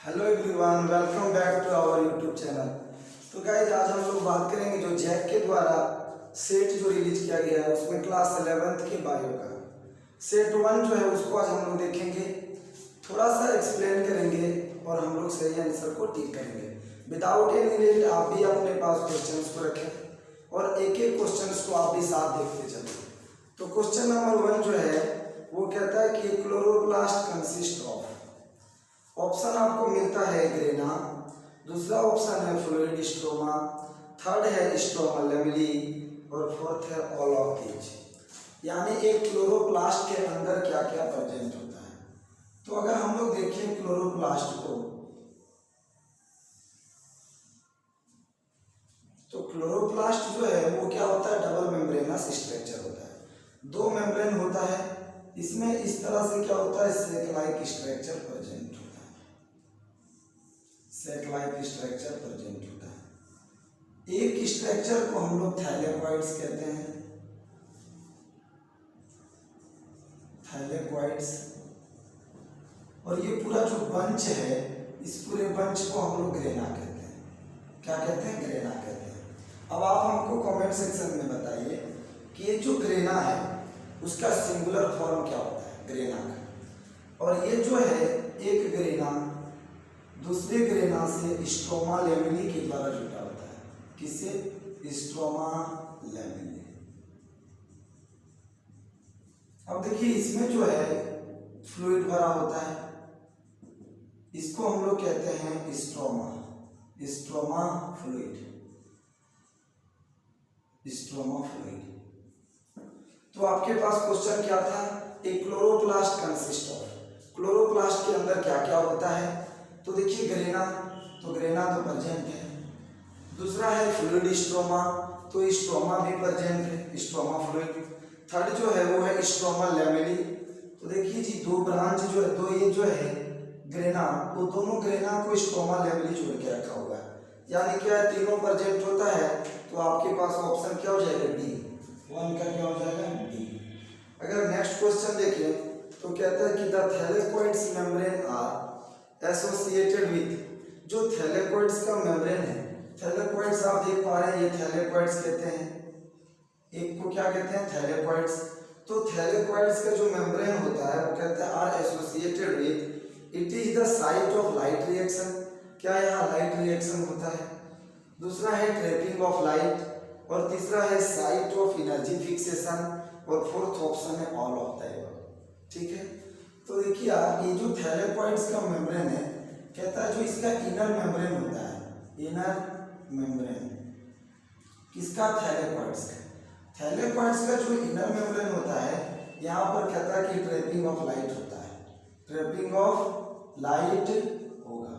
Hello everyone, welcome back to our YouTube channel. तो guys, आज हम लोग बात करेंगे जो जैक के द्वारा सेट जो रिलीज किया गया है उसमें क्लास 11th के बायो का सेट 1 जो है उसको आज हम लोग देखेंगे, थोड़ा सा एक्सप्लेन करेंगे और हम लोग सही आंसर को टिक करेंगे। विदाउट एनी लेट आप भी अपने पास क्वेश्चंस को रखें और एक एक क्वेश्चंस को आप भी साथ देखते चलें। तो क्वेश्चन नंबर 1 जो है वो कहता है कि क्लोरोप्लास्ट कंसिस्ट ऑफ। ऑप्शन आपको मिलता है ग्रेना, दूसरा ऑप्शन है फ्लूइड स्ट्रोमा, थर्ड है स्ट्रोमा लेमिली और फोर्थ है ऑल ऑफ दीज। यानी एक क्लोरोप्लास्ट के अंदर क्या क्या प्रेजेंट होता है। तो अगर हम लोग देखें क्लोरोप्लास्ट को, तो क्लोरोप्लास्ट जो है वो क्या होता है, डबल मेम्ब्रेनस स्ट्रक्चर होता है। दो मेम्ब्रेन होता है, इसमें इस तरह से क्या होता है, सेक लाइक स्ट्रक्चर प्रेजेंट होता है। सेक लाइक स्ट्रक्चर प्रेजेंट होता है। एक स्ट्रक्चर को हम लोग थैलेकॉइड्स कहते हैं, थैलेकॉइड्स। और ये पूरा जो बंच है, इस पूरे बंच को हम लोग ग्रेना कहते हैं। क्या कहते हैं? ग्रेना कहते हैं। अब आप हमको कमेंट सेक्शन में बताइए कि ये जो ग्रेना है उसका सिंगुलर फॉर्म क्या होता है, ग्रेना का। और ये जो है एक ग्रेना दूसरे ग्रेना से स्ट्रोमा लेमिनी के द्वारा जुड़ा होता है। किससे? स्ट्रोमा लेमिनी। अब देखिए, इसमें जो है फ्लूइड भरा होता है, इसको हम लोग कहते हैं stroma, stroma fluid, stroma fluid. तो आपके पास क्वेश्चन क्या था, एक क्लोरोप्लास्ट कंसिस्ट ऑफ। क्लोरोप्लास्ट के अंदर क्या क्या होता है? तो देखिए ग्रेना, तो ग्रेना तो प्रेजेंट है। दूसरा है फ्लूइड स्ट्रोमा, तो स्ट्रोमा भी प्रेजेंट है, स्ट्रोमा फ्लूइड। थर्ड जो है वो है स्ट्रोमा लेमिनी। तो देखिए जी, दो ब्रांच जो है, दो ये जो है ग्रेना, वो दोनों ग्रेना को स्ट्रोमा लेमिनी जोड़ के रखा हुआ है। यानी क्या है, तीनों प्रेजेंट होता है। तो आपके पास ऑप्शन क्या हो जाएगा, डी। 1 का क्या हो जाएगा, डी। अगर नेक्स्ट क्वेश्चन देखें तो कहता है कि the thylakoids membrane are associated with. जो थैलेकॉइड्स का मेम्ब्रेन है, थैलेकॉइड्स आप देख पा रहे हैं, ये थैलेकॉइड्स कहते हैं, एक को क्या कहते हैं, थैलेकॉइड्स। तो थैलेकॉइड्स का जो मेम्ब्रेन होता है वो कहते हैं are associated with, it is the site of light reaction. क्या यहाँ लाइट रिएक्शन होता है? दूसरा है ट्रैपिंग ऑफ लाइट, और तीसरा है साइट ऑफ एनर्जी फिक्सेशन, और फोर्थ ऑप्शन है ऑल ऑफ द एबव। ठीक है। तो देखिए आप, ये जो थैलेकॉइड्स का मेम्ब्रेन है, कहता है जो इसका इनर मेम्ब्रेन होता है, इनर मेम्ब्रेन किसका, थैलेकॉइड्स का। थैलेकॉइड्स का जो इनर मेम्ब्रेन होता है, यहाँ पर कहता है कि ट्रैपिंग ऑफ लाइट होता है, ट्रैपिंग ऑफ लाइट होगा,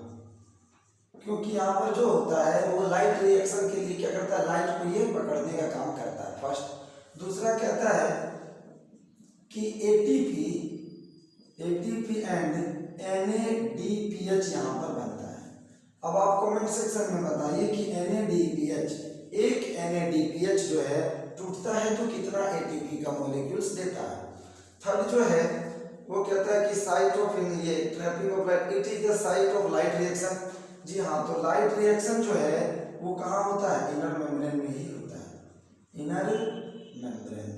क्योंकि यहाँ पर जो होता है वो लाइट रिएक्शन के लिए क्या करता है, लाइट को ये पकड़ने का काम करता है, फर्स्ट। दूसरा कहता है कि एटीपी एंड NADPH यहाँ पर बनता है। अब आप कमेंट सेक्शन में बताइए कि NADPH, एक NADPH जो है टूटता है तो कितना ATP का मॉलिक्यूल्स देता है। थर्ड जो है वो कहता है कि साइट ऑफ ये trapping of light, it is the site of light reaction. जी हाँ, तो लाइट रिएक्शन जो है वो कहाँ होता है, इनर मेम्ब्रेन में ही होता है, इनर मेम्ब्रेन।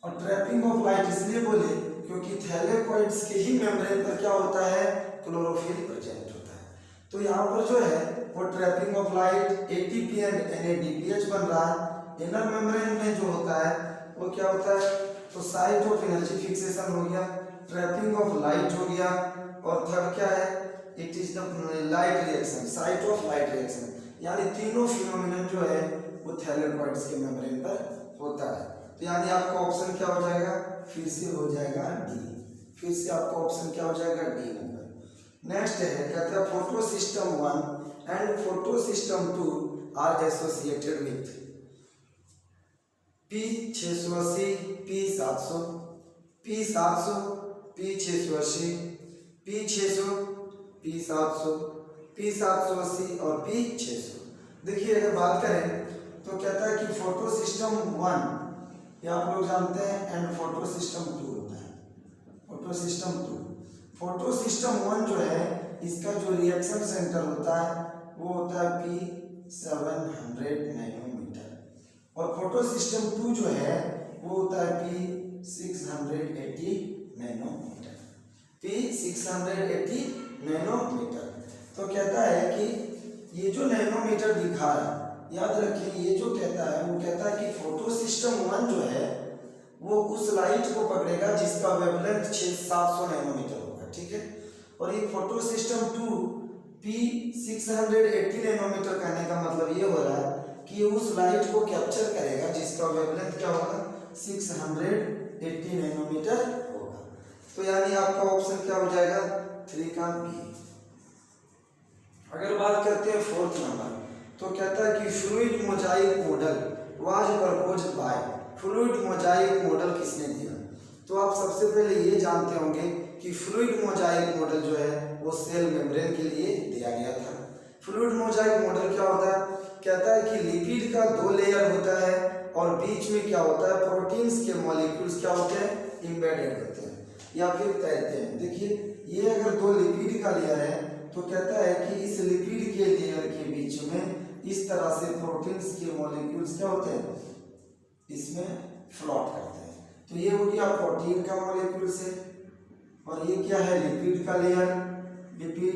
और ट्रैपिंग ऑफ लाइट इसलिए बोले क्योंकि थैलेकॉइड्स के ही मेम्ब्रेन पर क्या होता है, क्लोरोफिल प्रेजेंट होता है। तो यहाँ पर जो है वो trapping of light, ATP and NADPH बन रहा है। इनर मेम्ब्रेन में जो होता है वो क्या होता है, तो साइट ऑफ एनर्जी फिक्सेशन हो गया, ट्रैपिंग ऑफ लाइट हो गया, और थर्ड क्या है, it is the light reaction, site of light reaction. यानी तीनों फिनोमिनन जो है वो थैलेकॉइड्स के मेम्ब्रेन पर होता है। तो यानी आपका ऑप्शन क्या हो जाएगा, फिर से हो जाएगा डी। फिर से आपका ऑप्शन क्या हो जाएगा, डी नंबर। नेक्स्ट है, कहता है photo system 1 and photo system 2 are associated with P680, P700, P700, P680, P600, P700, P780 और P600। देखिए अगर बात करें तो कहता है कि फोटो सिस्टम 1 ये आप लोग जानते हैं एंड फोटो सिस्टम 2 होता है, फोटो सिस्टम 2। फोटो सिस्टम 1 जो है इसका जो रिएक्शन सेंटर होता है वो होता है P700 नैनोमीटर, और फोटो सिस्टम 2 जो है वो होता है P680 नैनोमीटर। P680 nanometre. तो कहता है कि ये जो नैनोमीटर दिखा रहा है, याद रखें ये जो कहता है वो कहता है कि फोटो सिस्टम 1 जो है वो उस लाइट को पकड़ेगा जिसका वेवलेंथ 700 नैनोमीटर होगा, ठीक है। और ये फोटो सिस्टम 2 P680 नैनोमीटर कहने का मतलब ये हो रहा है कि ये उस लाइट को कैप्चर करेगा जिसका वेवलेंथ क्या होगा 680 नैनोमीटर होगा। तो यानी आपका ऑप्शन क्या हो जाएगा 3 का बी। अगर बात करते हैं 4th नंबर, तो कहता है कि fluid Mosaic model was proposed by. Fluid Mosaic model किसने दिया? तो आप सबसे पहले ये जानते होंगे कि फ्लूइड मोजाइक मॉडल जो है वो सेल मेम्ब्रेन के लिए दिया गया था। फ्लूइड मोजाइक मॉडल क्या होता है? कहता है कि लिपिड का 2 लेयर होता है और बीच में क्या होता है प्रोटीन्स के मॉलिक्यूल्स क्या होते हैं एम्बेडेड होते हैं या फिर तैरते हैं। देखिए ये अगर 2 लिपिड का लेयर है तो कहता है कि इस लिपिड के लेयर के बीच में इस तरह से प्रोटीन्स के मॉलिक्यूल्स क्या होते हैं इसमें फ्लोट करते हैं। तो ये हो गया प्रोटीन का मॉलिक्यूल से, और ये क्या है लिपिड का लेयर, लिपिड,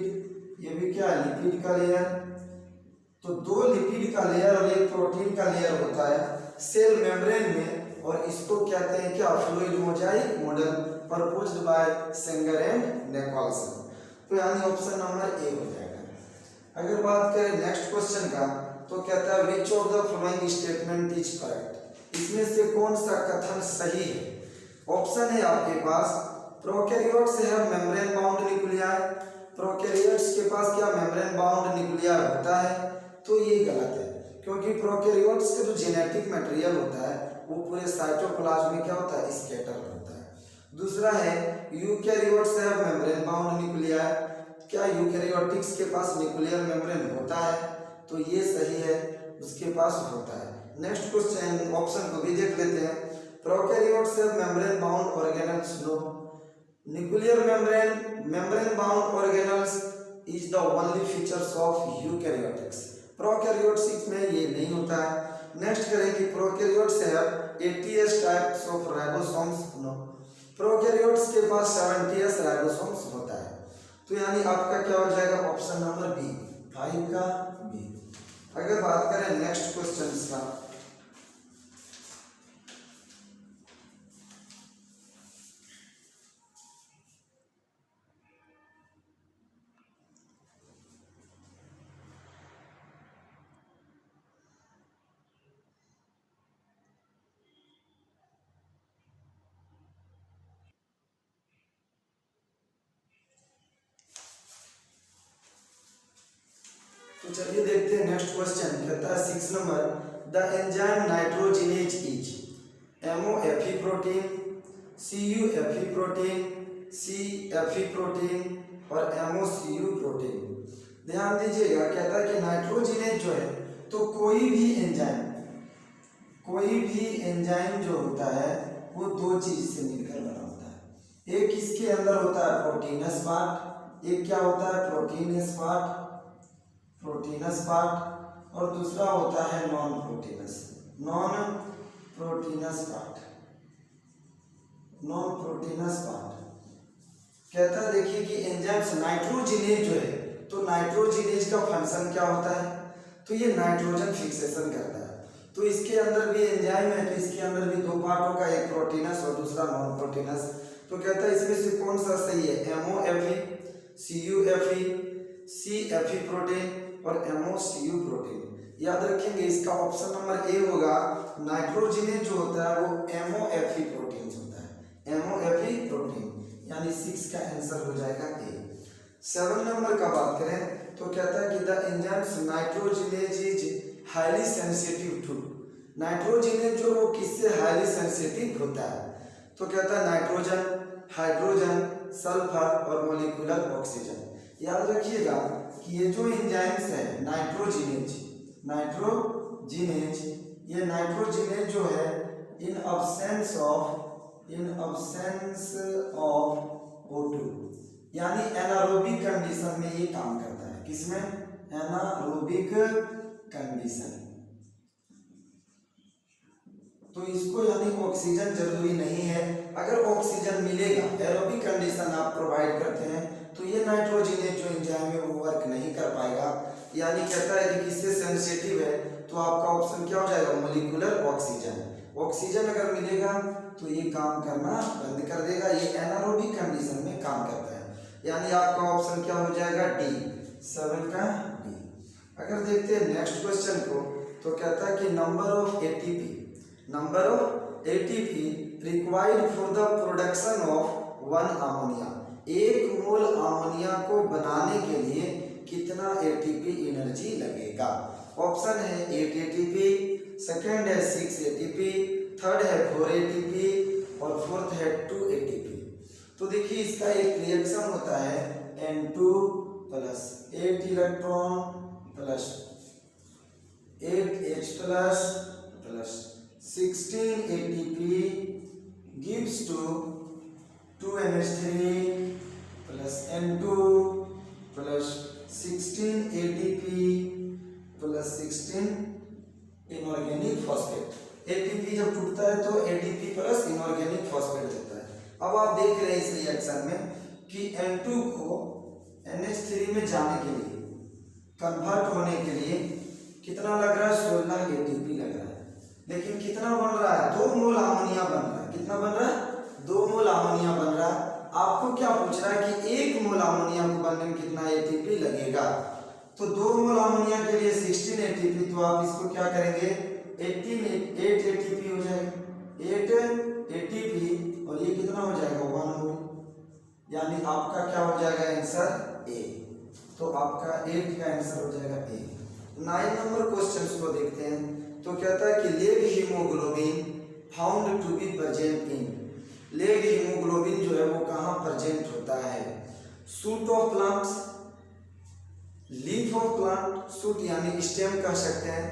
ये भी क्या है लिपिड का लेयर। तो 2 लिपिड का लेयर और 1 प्रोटीन का लेयर होता है सेल मेम्ब्रेन में, और इसको कहते हैं क्या fluid Mosaic model proposed by Sengar and Nicholson. तो यानी ऑप्शन नंबर ए हो जाएगा। अगर बात करें नेक्स्ट क्वेश्चन का, तो कहता है विच of the following statement is correct. इसमें से कौन सा कथन सही है? ऑप्शन है आपके पास prokaryotes have membrane bound nuclei. Prokaryotes के पास क्या मेम्ब्रेन बाउंड न्यूक्लियाई होता है? तो ये गलत है, क्योंकि प्रोकैरियोट्स का जो जेनेटिक मटेरियल होता है वो पूरे साइटोप्लाज्म में क्या होता है स्कैटर होता है। दूसरा है eukaryotes have membrane bound nuclei. क्या यूकैरियोटिक्स के पास न्यूक्लियर मेम्ब्रेन होता है? तो ये सही है, उसके पास होता है। नेक्स्ट क्वेश्चन ऑप्शन को भी देख लेते हैं। Prokaryotes have membrane bound organelles. No, nuclear membrane bound organelles is the only features of eukaryotics. Prokaryotes में ये नहीं होता है। नेक्स्ट करें कि prokaryotes have 80s types of ribosomes. No, prokaryotes के पास 70s राइबोसोम्स होता है। तो यानी आपका क्या हो जाएगा ऑप्शन नंबर बी, 5 का बी। अगर बात करें नेक्स्ट क्वेश्चन का, तो चलिए देखते हैं नेक्स्ट क्वेश्चन। कहता है 6 number, the enzyme nitrogenase is MOFE protein, CUFE protein, CFE protein और MOCU प्रोटीन। ध्यान दीजिएगा, कहता है कि नाइट्रोजिनेज जो है तो कोई भी एंजाइम जो होता है वो 2 चीज से मिलकर बना होता है। एक इसके अंदर होता है प्रोटीनस पार्ट, एक क्या होता है प्रोटीनस पार्ट, और दूसरा होता है नॉन प्रोटीनस पार्ट। कहता है देखिए कि एंजाइम्स नाइट्रोजिनेज जो है तो नाइट्रोजिनेज का फंक्शन क्या होता है? तो ये नाइट्रोजन फिक्सेशन करता है। तो इसके अंदर भी एंजाइम है, तो इसके अंदर भी 2 पार्ट होगा, एक प्रोटीनस और दूसरा नॉन प्रोटीनस। तो कहता है इसमें से कौन सा सही है? MOFE, CUFE, CFE प्रोटीन और MOCU प्रोटीन। याद रखेंगे इसका ऑप्शन नंबर ए होगा। नाइट्रोजिनेज जो होता है वो MOFE प्रोटीन होता है, MOFE प्रोटीन, यानी 6 का आंसर हो जाएगा ए। 7 नंबर का बात करें तो कहता है कि the enzymes nitrogenase is highly sensitive to. Nitrogenase जो वो किससे हाईली सेंसिटिव होता है? तो कहता है नाइट्रोजन, हाइड्रोजन, सल्फर और मॉलिक्यूलर ऑक्सीजन। याद रखिएगा कि ये जो एंजाइम्स है नाइट्रोजिनेज, ये नाइट्रोजिनेज जो है इन अब्सेंस ऑफ O2, यानी एनारोबिक कंडीशन में ये काम करता है। किसमें? Anaerobic condition. तो इसको यानी ऑक्सीजन जरूरी नहीं है। अगर ऑक्सीजन मिलेगा, एरोबिक कंडीशन आप प्रोवाइड करते हैं, तो ये नाइट्रोजनेज जो एंजाइम है वो वर्क नहीं कर पाएगा। यानी कहता है कि किससे सेंसिटिव है, तो आपका ऑप्शन क्या हो जाएगा? Molecular oxygen. ऑक्सीजन अगर मिलेगा तो ये काम करना बंद कर देगा, ये एनारोबिक कंडीशन में काम करता है। यानी आपका ऑप्शन क्या हो जाएगा? डी, 7 का डी। अगर देखते हैं नेक्स्ट क्वेश्चन को, तो कहता है कि number of ATP required for the production of 1 ammonia. 1 mole ammonia को बनाने के लिए कितना एटीपी एनर्जी लगेगा? ऑप्शन है 8 एटीपी, सेकेंड है 6 एटीपी, थर्ड है 4 एटीपी और फोर्थ है 2 एटीपी। तो देखिए इसका एक रिएक्शन होता है N2 plus 8 electron plus 8H plus plus 16 ATP gives to 2NH3 plus N2 plus 16 ATP plus 16 inorganic phosphate. ATP जब टूटता है तो ATP प्लस इनऑर्गेनिक फॉस्फेट देता है। अब आप देख रहे हैं इस रिएक्शन में कि N2 को NH3 में जाने के लिए, कन्वर्ट होने के लिए कितना लग रहा है? 16 ATP लग रहा है। लेकिन कितना बन रहा है? 2 मोल अमोनिया बन रहा है। कितना बन रहा है? 2 मोल अमोनिया बन रहा है। आपको क्या पूछ रहा है कि 1 मोल अमोनिया को बनने में कितना एटीपी लगेगा? तो 2 मोल अमोनिया के लिए 16 एटीपी, तो आप इसको क्या करेंगे? 8 एटीपी हो जाएगा, 8 एटीपी, और ये कितना हो जाएगा? 1 मोल। यानी आपका क्या हो जाएगा आंसर? ए। तो आपका 8 का आंसर हो जाएगा ए। 9 नंबर क्वेश्चन को देखते हैं। तो कहता है कि leg haemoglobin found to be present in. Leg haemoglobin जो है वो कहाँ प्रेजेंट होता है? Shoot of plants, leaf of plant, shoot यानी स्टेम कह सकते हैं,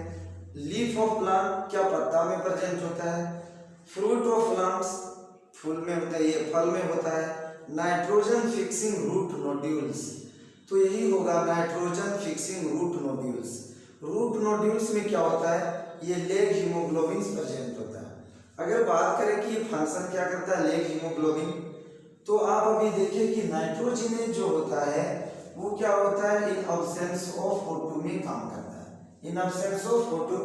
लीफ ऑफ प्लांट क्या पत्ता में प्रेजेंट होता है, फ्रूट ऑफ प्लांट्स फूल में होता है, ये फल में होता है, नाइट्रोजन फिक्सिंग रूट नोड्यूल्स, तो यही होगा nitrogen fixing root nodules. Root nodules में क्या होता है? ये लेग हीमोग्लोबिन प्रेजेंट होता है। अगर बात करें कि ये फंक्शन क्या करता है लेग हीमोग्लोबिन, तो आप अभी देखिए कि नाइट्रोजनेज जो होता है वो क्या होता है? इन अब्सेंस ऑफ O2 में काम करता है, इन अब्सेंस ऑफ O2।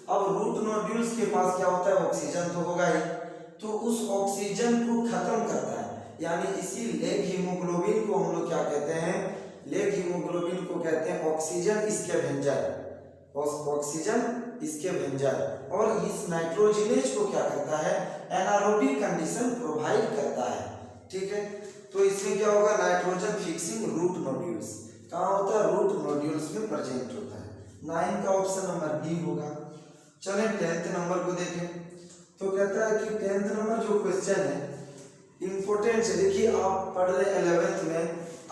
अब रूट नोड्यूल्स के पास क्या होता है? ऑक्सीजन तो होगा ही, तो उस ऑक्सीजन को खत्म करता है। यानी इसी लेग हीमोग्लोबिन को हम लोग क्या कहते हैं? लेग हीमोग्लोबिन को कहते हैं ऑक्सीजन स्कैवेंजर, ऑक्सीजन स्कैवेंजर। और इस नाइट्रोजनेज को क्या करता है? एनारोबिक कंडीशन प्रोवाइड करता है। ठीक है, तो इसमें क्या होगा? नाइट्रोजन फिक्सिंग रूट नोड्यूल्स कहाँ होता है? रूट नोड्यूल्स में प्रेजेंट होता है। 9 का ऑप्शन नंबर डी होगा। चलें 10th नंबर को देखें। तो कहता है कि 10th नंबर जो क्वेश्चन है इंपॉर्टेंट है। देखिए आप पढ़ रहे 11th में,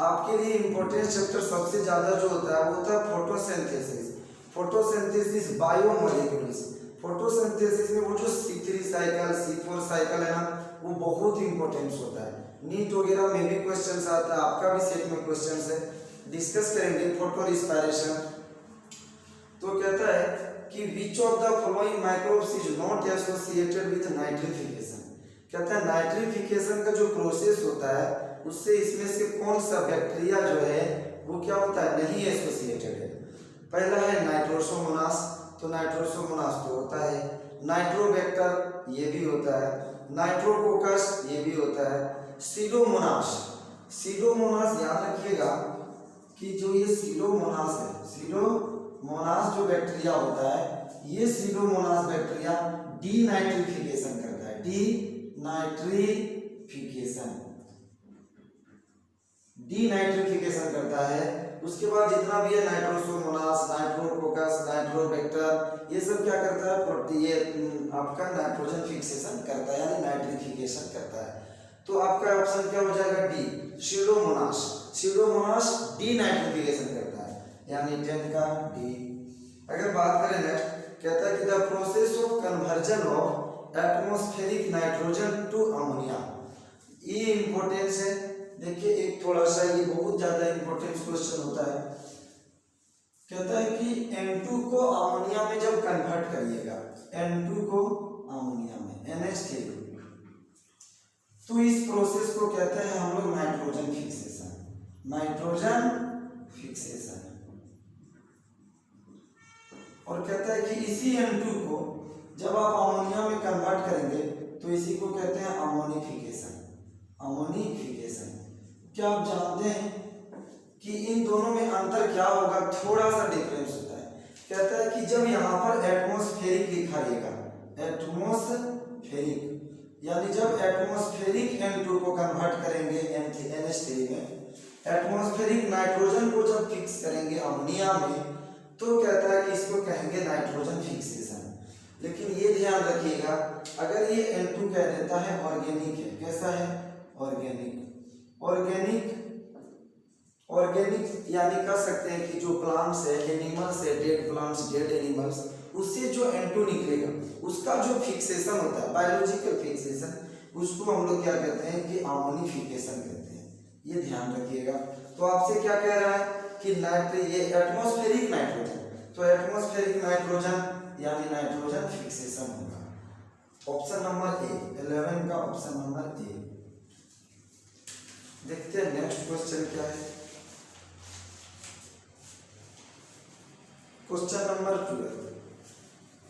आपके लिए इंपॉर्टेंट चैप्टर सबसे ज्यादा जो होता है वो होता है फोटोसिंथेसिस। फोटोसिंथेसिस बायोमोलिक्यूल्स, फोटोसिंथेसिस में वो जो C3 साइकिल C4 साइकिल है ना, वो बहुत इंपॉर्टेंट होता है। नीट वगैरह में भी क्वेश्चंस आता है, आपका भी सेट में क्वेश्चंस है, डिस्कस करेंगे फोटो रिस्पायरेशन। तो कहता है कि विच of the following microbes is not associated with nitrification. कहता है नाइट्रिफिकेशन का जो प्रोसेस होता है उससे इसमें से कौन सा बैक्टीरिया जो है वो क्या होता है? नहीं एसोसिएटेड है। पहला है नाइट्रोसोमोनास, तो नाइट्रोसोमोनास तो होता है, नाइट्रोबैक्टर ये भी होता है, नाइट्रोकोकस ये भी होता है, सीडोमोनास, सीडोमोनास याद रखिएगा कि जो ये सीडोमोनास है, सीडोमोनास जो बैक्टीरिया होता है, ये सीडोमोनास बैक्टीरिया डीनाइट्रिफिकेशन करता है, डीनाइट्रिफिकेशन करता है। उसके बाद जितना भी है नाइट्रोसोमोनास, नाइट्रोकोकस, नाइट्रोबैक्टर, ये सब क्या करता है? ये आपका नाइट्रोजन फिक्सेशन करता है, यानी नाइट्रिफिकेशन करता है। तो आपका ऑप्शन क्या हो जाएगा? D, Pseudomonas. सीडोमोनास डीनाइट्रिफिकेशन करता है, यानी 10 का डी। अगर बात करें नेक्स्ट, कहता है कि the process of conversion of atmospheric nitrogen to ammonia, ये इंपॉर्टेंस है। देखिए एक थोड़ा सा ये बहुत ज्यादा इंपॉर्टेंट क्वेश्चन होता है। कहता है कि N2 को अमोनिया में जब कन्वर्ट करिएगा, N2 को अमोनिया में NH3, तो इस प्रोसेस को कहते हैं हम लोग नाइट्रोजन फिक्सेशन। Nitrogen fixation. और कहता है कि इसी N2 को जब आप अमोनिया में कन्वर्ट करेंगे तो इसी को कहते हैं अमोनिफिकेशन। अमोनिफिकेशन। क्या आप जानते हैं कि इन दोनों में अंतर क्या होगा? थोड़ा सा डिफरेंस होता है। कहता है कि जब यहाँ पर एटमॉस्फेरिक लिखा रहेगा, एटमॉस्फेरिक, यानी जब एटमॉस्फेरिक N2 को कन्वर्ट करेंगे NH3 में, एटमॉस्फेरिक नाइट्रोजन को जब फिक्स करेंगे अमोनिया में, तो कहता है कि इसको कहेंगे नाइट्रोजन फिक्सेशन। लेकिन ये ध्यान रखिएगा, अगर ये N2 कह देता है ऑर्गेनिक है, कैसा है? ऑर्गेनिक। ऑर्गेनिक, ऑर्गेनिक यानी कह सकते हैं कि जो प्लांट्स है, एनिमल्स है, डेड प्लांट्स, डेड एनिमल्स, उससे जो N2 निकलेगा उसका जो फिक्सेशन होता है, बायोलॉजिकल फिक्सेशन, उसको हम लोग क्या कहते हैं कि अमोनिफिकेशन कहते हैं। ये ध्यान रखिएगा। तो आपसे क्या कह रहा है कि ये एटमॉस्फेरिक नाइट्रोजन, तो एटमॉस्फेरिक नाइट्रोजन यानी नाइट्रोजन फिक्सेशन होगा। ऑप्शन नंबर ए, 11 का ऑप्शन नंबर ए। देखते हैं नेक्स्ट क्वेश्चन क्या है। Question number 12।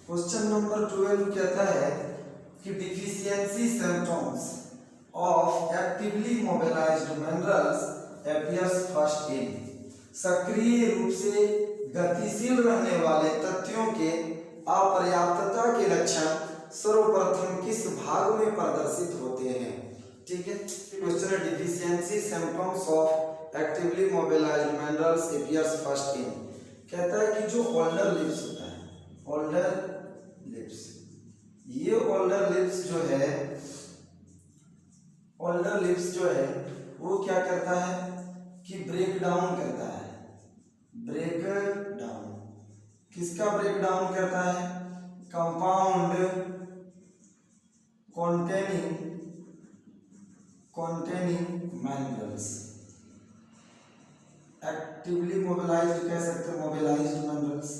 क्वेश्चन नंबर 12 कहता है कि deficiency symptoms of actively mobilised minerals appears first in. सक्रिय रूप से गतिशील रहने वाले तत्वों के अपर्याप्तता के लक्षण सर्वप्रथम किस भाग में प्रदर्शित होते हैं? ठीक है, क्वेश्चन है deficiency symptoms of actively mobilised minerals appears first in. कहता है कि जो ओल्डर लिप्स होता है, ओल्डर लिप्स, ये ओल्डर लिप्स जो है, ओल्डर लिप्स जो है वो क्या करता है कि ब्रेक डाउन करता है। ब्रेक डाउन किसका ब्रेक डाउन करता है? Compound containing minerals। Actively mobilised कह सकते हैं, मोबिलाइज्ड मिनरल्स।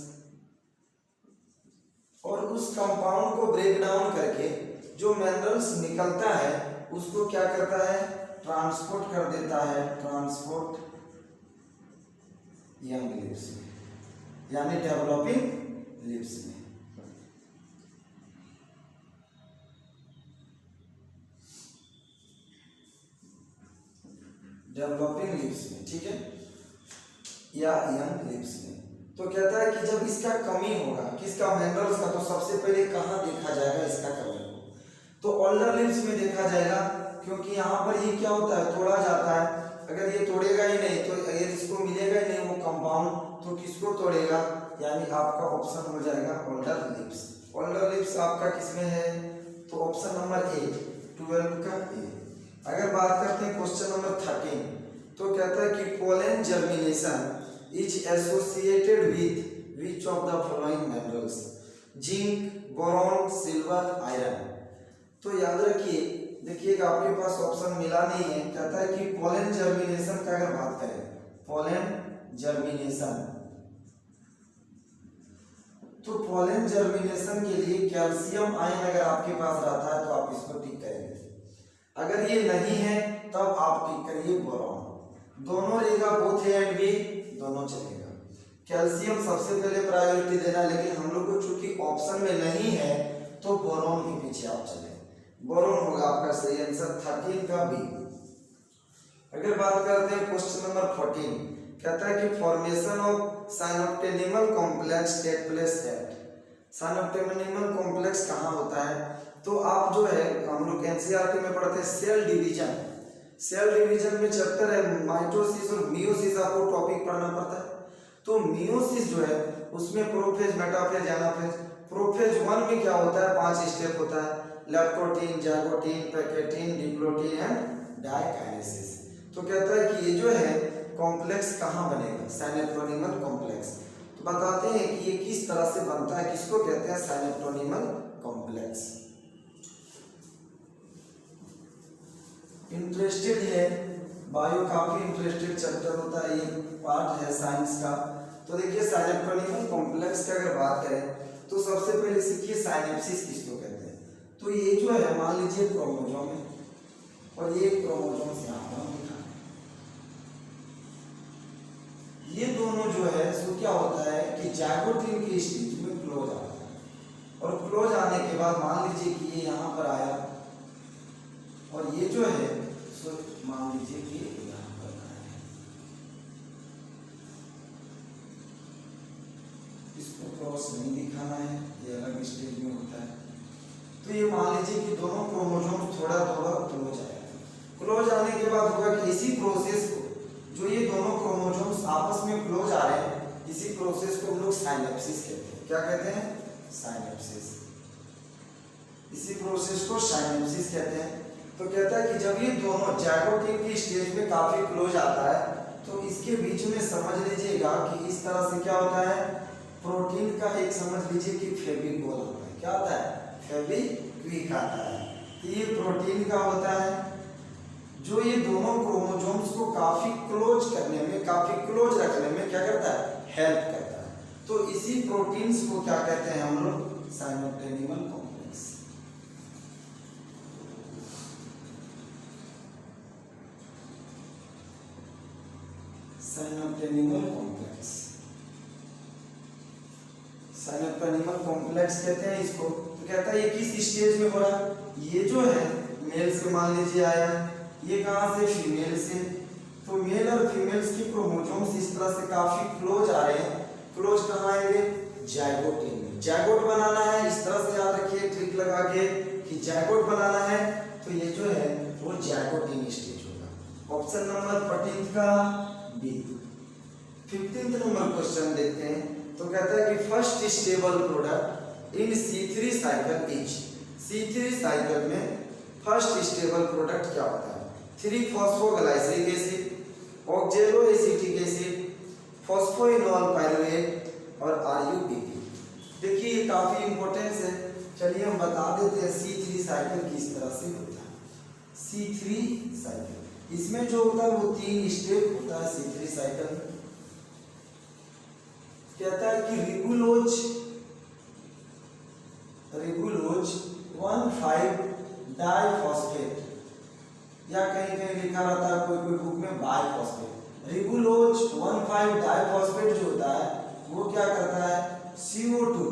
और उस कंपाउंड को ब्रेक डाउन करके जो मिनरल्स निकलता है उसको क्या करता है? ट्रांसपोर्ट कर देता है, ट्रांसपोर्ट यंग लिप्स में, यानी डेवलपिंग लिप्स में। डेवलपिंग लिप्स में, ठीक है, या यंग लिप्स में। तो कहता है कि जब इसका कमी होगा, किसका? मिनरल्स का, तो सबसे पहले कहाँ देखा जाएगा इसका कमी? तो ओल्डर लिप्स में देखा जाएगा, क्योंकि यहाँ पर ये क्या होता है? तोड़ा जाता है। अगर ये तोड़ेगा ही नहीं तो अगर इसको मिलेगा ही नहीं वो कंपाउंड, तो किसको तोड़ेगा? यानी आपका ऑप्शन हो जाएगा ओल्डर लिप्स। ओल्डर लिप्स आपका किसमें है? तो ऑप्शन नंबर ए, 12 का ए। अगर बात करते हैं क्वेश्चन नंबर 13, तो कहता है कि pollen germination is associated with which of the following minerals? Zinc, boron, silver, iron. तो याद रखिए, देखिएगा आपके पास ऑप्शन मिला नहीं है। कहता है कि पोलन जर्मिनेशन का अगर बात करें, पोलन जर्मिनेशन, तो पोलन जर्मिनेशन के लिए कैल्शियम आयन अगर आपके पास रहता है तो आप इसको टिक करेंगे। अगर ये नहीं है तब आप टिक करिए बोरॉन। दोनों रहेगा, बोथ ए एंड बी, दोनों चलेगा। कैल्शियम सबसे पहले प्रायोरिटी देना, लेकिन हम लोग को चूंकि ऑप्शन में नहीं है तो बोरॉन के पीछे आप चले। बोरॉन होगा आपका सही आंसर, 13 का बी। अगर बात करते हैं क्वेश्चन नंबर 14, कहता है कि formation of synaptonemal complex take place at. Synaptonemal complex कहाँ होता है? तो आप जो है, हम लोग एनसीईआरटी में पढ़ते हैं सेल डिवीजन। सेल डिवीजन में चैप्टर है माइटोसिस और मियोसिस, आपको टॉपिक पढ़ना पड़ता है। तो मियोसिस जो है उसमें प्रोफेज, मेटाफेज, एनाफेज। प्रोफेज 1 में क्या होता है? 5 स्टेप होता है, leptotene, zygotene, pachytene, diplotene and diakinesis. तो कहता है कि ये जो है कॉम्प्लेक्स कहाँ बनेगा? साइनोप्टेनिमल कॉम्प्लेक्स। तो बताते हैं कि ये किस तरह से बनता है, किसको कहते हैं? साइनोप्टेनिमल कॉम्प्लेक्स। इंटरेस्टेड है बायो काफी इंटरेस्टेड चैप्टर होता है, ये पार्ट है साइंस का। तो देखिए साइनेप्टोनिमल कॉम्प्लेक्स की अगर बात करें तो सबसे पहले सीखिए साइनेप्सिस किसको कहते हैं। तो ये जो है मान लीजिए क्रोमोसोम है और ये क्रोमोसोम से यहाँ पर लिखा है, ये दोनों जो है सो क्या होता है कि जाइगोट के स्टेज में क्लोज आता है, और क्लोज आने के बाद मान लीजिए कि ये यहाँ पर आया और ये जो है सो मान लीजिए कि यहाँ पर आया, इसको क्रॉस नहीं दिखाना है, ये अलग स्टेज में होता है। तो ये मान लीजिए कि दोनों क्रोमोसोम थोड़ा थोड़ा क्लोज आया, क्लोज आने के बाद होगा कि इसी प्रोसेस को, जो ये दोनों क्रोमोसोम्स आपस में क्लोज आ रहे हैं, इसी प्रोसेस को हम लोग साइनेप्सिस कहते हैं। क्या कहते हैं? साइनेप्सिस। इसी प्रोसेस को साइनेप्सिस कहते हैं। तो कहता है कि जब ये दोनों जाइगोट की स्टेज में काफी क्लोज आता है तो इसके बीच में समझ लीजिएगा कि इस तरह से क्या होता है, प्रोटीन का एक समझ लीजिए कि फेविकोल होता है। क्या होता है? फेविक्विक आता है। तो ये प्रोटीन का होता है जो ये दोनों क्रोमोसोम्स को काफी क्लोज करने में, काफी क्लोज रखने में क्या करता है? हेल्प करता है। तो इसी प्रोटीन्स को क्या कहते हैं हम लोग? साइनेप्टोनिमल कॉम्प्लेक्स। साइनेप्टोनिमल कॉम्प्लेक्स, साइनेप्टोनिमल कॉम्प्लेक्स कहते हैं इसको। तो कहता है ये किस स्टेज में हो रहा है? ये जो है मेल से मान लीजिए आया, ये कहां से? फीमेल से। तो मेल और फीमेल्स की क्रोमोसोम्स इस तरह से काफी क्लोज आ रहे हैं। क्लोज कहां आएंगे? जाइगोट में। जाइगोट बनाना है, इस तरह से याद रखिए ट्रिक लगा के कि जाइगोट बनाना है, तो ये जो है वो जाइगोटिन स्टेज होगा। ऑप्शन नंबर 14 का बी। 15th नंबर क्वेश्चन देखते हैं। तो कहता है कि first stable product in C3 cycle is. C3 cycle में फर्स्ट स्टेबल प्रोडक्ट क्या होता है? Three phosphoglyceric acid, oxaloacetic acid, phosphoenol pyruvate और RuBP। देखिए ये काफी इंपॉर्टेंस है, चलिए हम बता देते हैं C3 साइकिल किस तरह से होता है। C3 साइकिल, इसमें जो होता है वो 3 स्टेप होता है C3 साइकिल में। कहता है कि रिबुलोज 1,5 डाइफॉस्फेट, या कहीं कहीं लिखा रहता है कोई कोई बुक में बाइफॉस्फेट। रिबुलोज 1,5 डाइफॉस्फेट जो होता है वो क्या करता है? CO2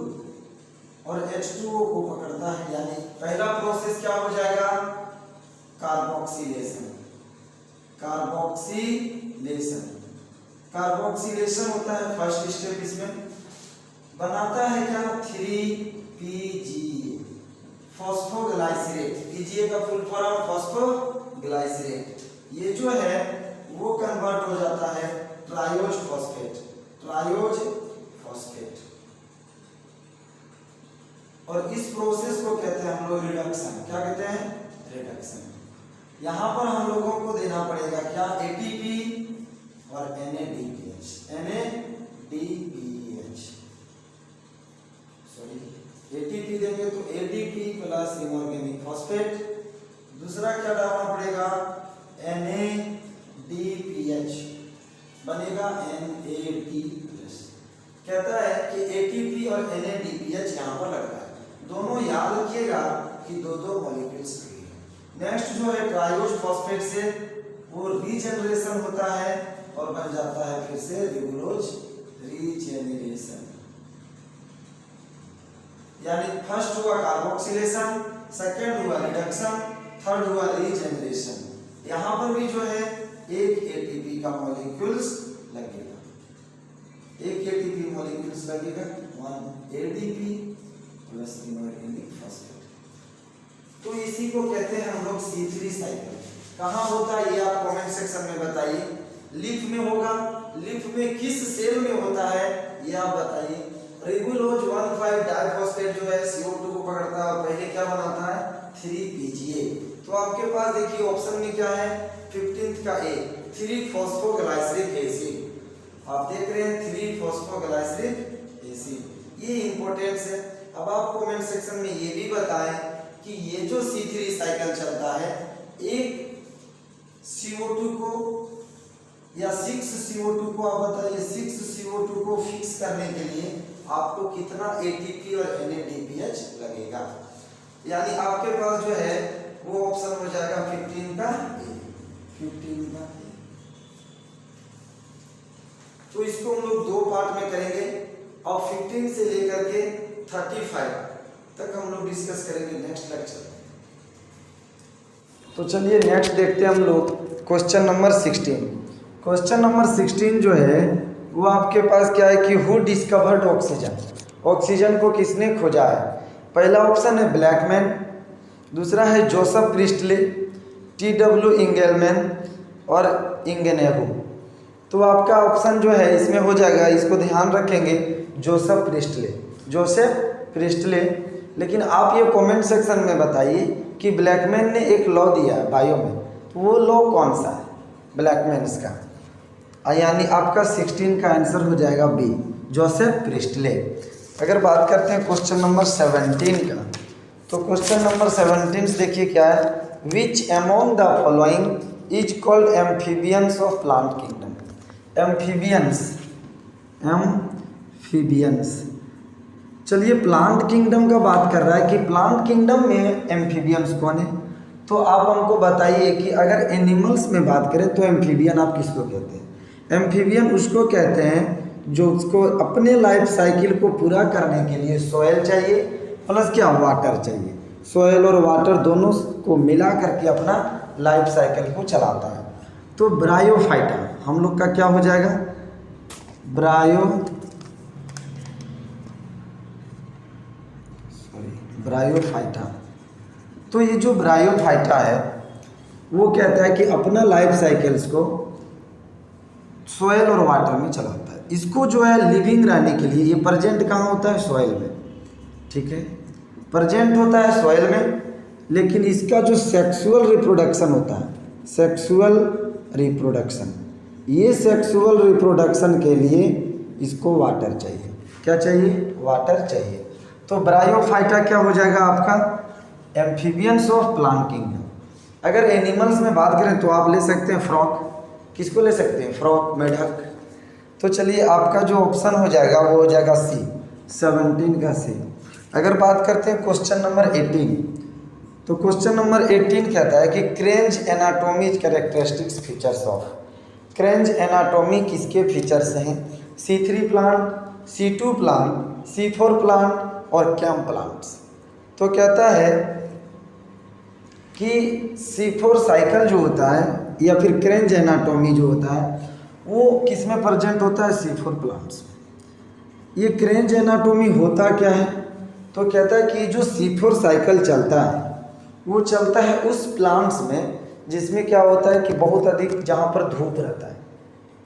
और H2O को पकड़ता है, यानी पहला प्रोसेस क्या हो जाएगा? कार्बोक्सिलेशन। कार्बोक्सिलेशन, कार्बोक्सिलेशन होता है फर्स्ट स्टेप। इसमें बनाता है क्या? 3PGA, phosphoglycerate. PGA का फुल फॉर्म फॉस्फोग्लाइसरेट। ये जो है वो कन्वर्ट हो जाता है ट्रायोज फॉस्फेट, ट्रायोज फॉस्फेट। और इस प्रोसेस को कहते हैं हम लोग रिडक्शन। क्या कहते हैं? रिडक्शन। यहां पर हम लोगों को देना पड़ेगा क्या? ATP और NADPH। NADPH, सॉरी ATP देंगे तो ADP प्लस इनऑर्गेनिक फॉस्फेट। दूसरा क्या डालना पड़ेगा? NADPH बनेगा NAD+। कहता है कि ATP और NADPH यहाँ पर लगता है। दोनों याद रखिएगा कि दो मॉलिक्यूल्स लगेगा। नेक्स्ट जो है ट्रायोज फॉस्फेट से वो रीजनरेशन होता है और बन जाता है फिर से रिबुलोज रीजेनरेशन। यानी फर्स्ट हुआ कार्बोक्सिलेशन, सेकंड हुआ रिडक्शन, थर्ड हुआ रीजेनरेशन। यहां पर भी जो है एक ATP का मॉलिक्यूल्स लगेगा, एक ATP मॉलिक्यूल्स लगेगा, 1 ADP प्लस इनऑर्गेनिक फॉस्फेट। तो इसी को कहते हैं हम लोग C3 साइकिल। कहां होता है ये आप कमेंट सेक्शन में बताइए। लीफ में होगा, लीफ में किस सेल में होता है ये आप बताइए। रिबुलोज 1,5 डाइफॉस्फेट जो है CO2 को पकड़ता है और पहले क्या बनाता है? 3PGA। तो आपके पास देखिए ऑप्शन में क्या है? 15th का A, 3-फॉस्फोग्लाइसरिक एसिड। आप देख रहे हैं 3-फॉस्फोग्लाइसरिक एसिड, ये इंपॉर्टेंस है। अब आप कमेंट सेक्शन में ये भी बताएं कि ये जो C3 साइकिल चलता है, एक CO2 को या 6 CO2 को आप बताइए 6 CO2 को फिक्स करने के लिए आपको कितना ATP और NADPH लगेगा। यानी आपके पास जो है वो ऑप्शन हो जाएगा 15 का A। तो इसको हम लोग दो पार्ट में करेंगे और 15 से लेकर के 35 तक हम लोग डिस्कस करेंगे नेक्स्ट लेक्चर में। तो चलिए नेक्स्ट देखते हैं हम लोग क्वेश्चन नंबर 16। क्वेश्चन नंबर 16 जो है वो आपके पास क्या है कि हु डिस्कवर्ड ऑक्सीजन, ऑक्सीजन को किसने खोजा है। पहला ऑप्शन है ब्लैकमैन, दूसरा है जोसेफ प्रिस्टले, TW इंगेलमैन और इंगेनेबू। तो आपका ऑप्शन जो है इसमें हो जाएगा, इसको ध्यान रखेंगे, जोसेफ प्रिस्टले। लेकिन आप ये कमेंट सेक्शन में बताइए कि ब्लैकमैन ने एक लॉ दिया है बायो में, तो वो लॉ कौन सा है ब्लैकमैन का। यानी आपका 16 का आंसर हो जाएगा बी, जोसेफ प्रिस्टले। अगर बात करते हैं क्वेश्चन नंबर 17 का, तो क्वेश्चन नंबर 17 देखिए क्या है, which among the following is called amphibians of plant kingdom. Amphibians, चलिए प्लांट किंगडम का बात कर रहा है कि प्लांट किंगडम में एम्फीबियंस कौन है। तो आप हमको बताइए कि अगर एनिमल्स में बात करें तो एम्फीबियन आप किसको कहते हैं। एम्फीबियन उसको कहते हैं जो उसको अपने लाइफ साइकिल को पूरा करने के लिए सॉइल चाहिए प्लस क्या वाटर चाहिए। सॉइल और वाटर दोनों को मिला करके अपना लाइफ साइकिल को चलाता है। तो ब्रायोफाइटा हम लोग का क्या हो जाएगा, ब्रायोफाइटा। तो ये जो ब्रायोफाइटा है वो कहता है कि अपना लाइफ साइकिल्स को सॉइल और वाटर में चलाता है। इसको जो है लिविंग रहने के लिए, ये प्रेजेंट कहाँ होता है, सॉइल में, ठीक है, प्रेजेंट होता है सॉइल में। लेकिन इसका जो सेक्सुअल रिप्रोडक्शन होता है, सेक्सुअल रिप्रोडक्शन, ये सेक्सुअल रिप्रोडक्शन के लिए इसको वाटर चाहिए। क्या चाहिए, वाटर चाहिए। तो ब्रायोफाइटा क्या हो जाएगा आपका, एम्फीबियंस ऑफ प्लांट किंगडम। अगर एनिमल्स में बात करें तो आप ले सकते हैं फ्रॉग, किसको ले सकते हैं, फ्रॉग, मेढक। तो चलिए आपका जो ऑप्शन हो जाएगा वो हो जाएगा सी, 17 का सी। अगर बात करते हैं क्वेश्चन नंबर 18, तो क्वेश्चन नंबर 18 कहता है कि Kranz anatomy characteristics features of. Kranz anatomy किसके फीचर्स हैं, C3 plant, C2 plant, C4 plant और कैम प्लांट्स। तो कहता है कि C4 साइकिल जो होता है या फिर क्रेंज एनाटॉमी जो होता है वो किस में प्रेजेंट होता है, C4 प्लांट्स में। ये क्रेंज एनाटॉमी होता क्या है, तो कहता है कि जो C4 साइकिल चलता है वो चलता है उस प्लांट्स में जिसमें क्या होता है कि बहुत अधिक, जहाँ पर धूप रहता है,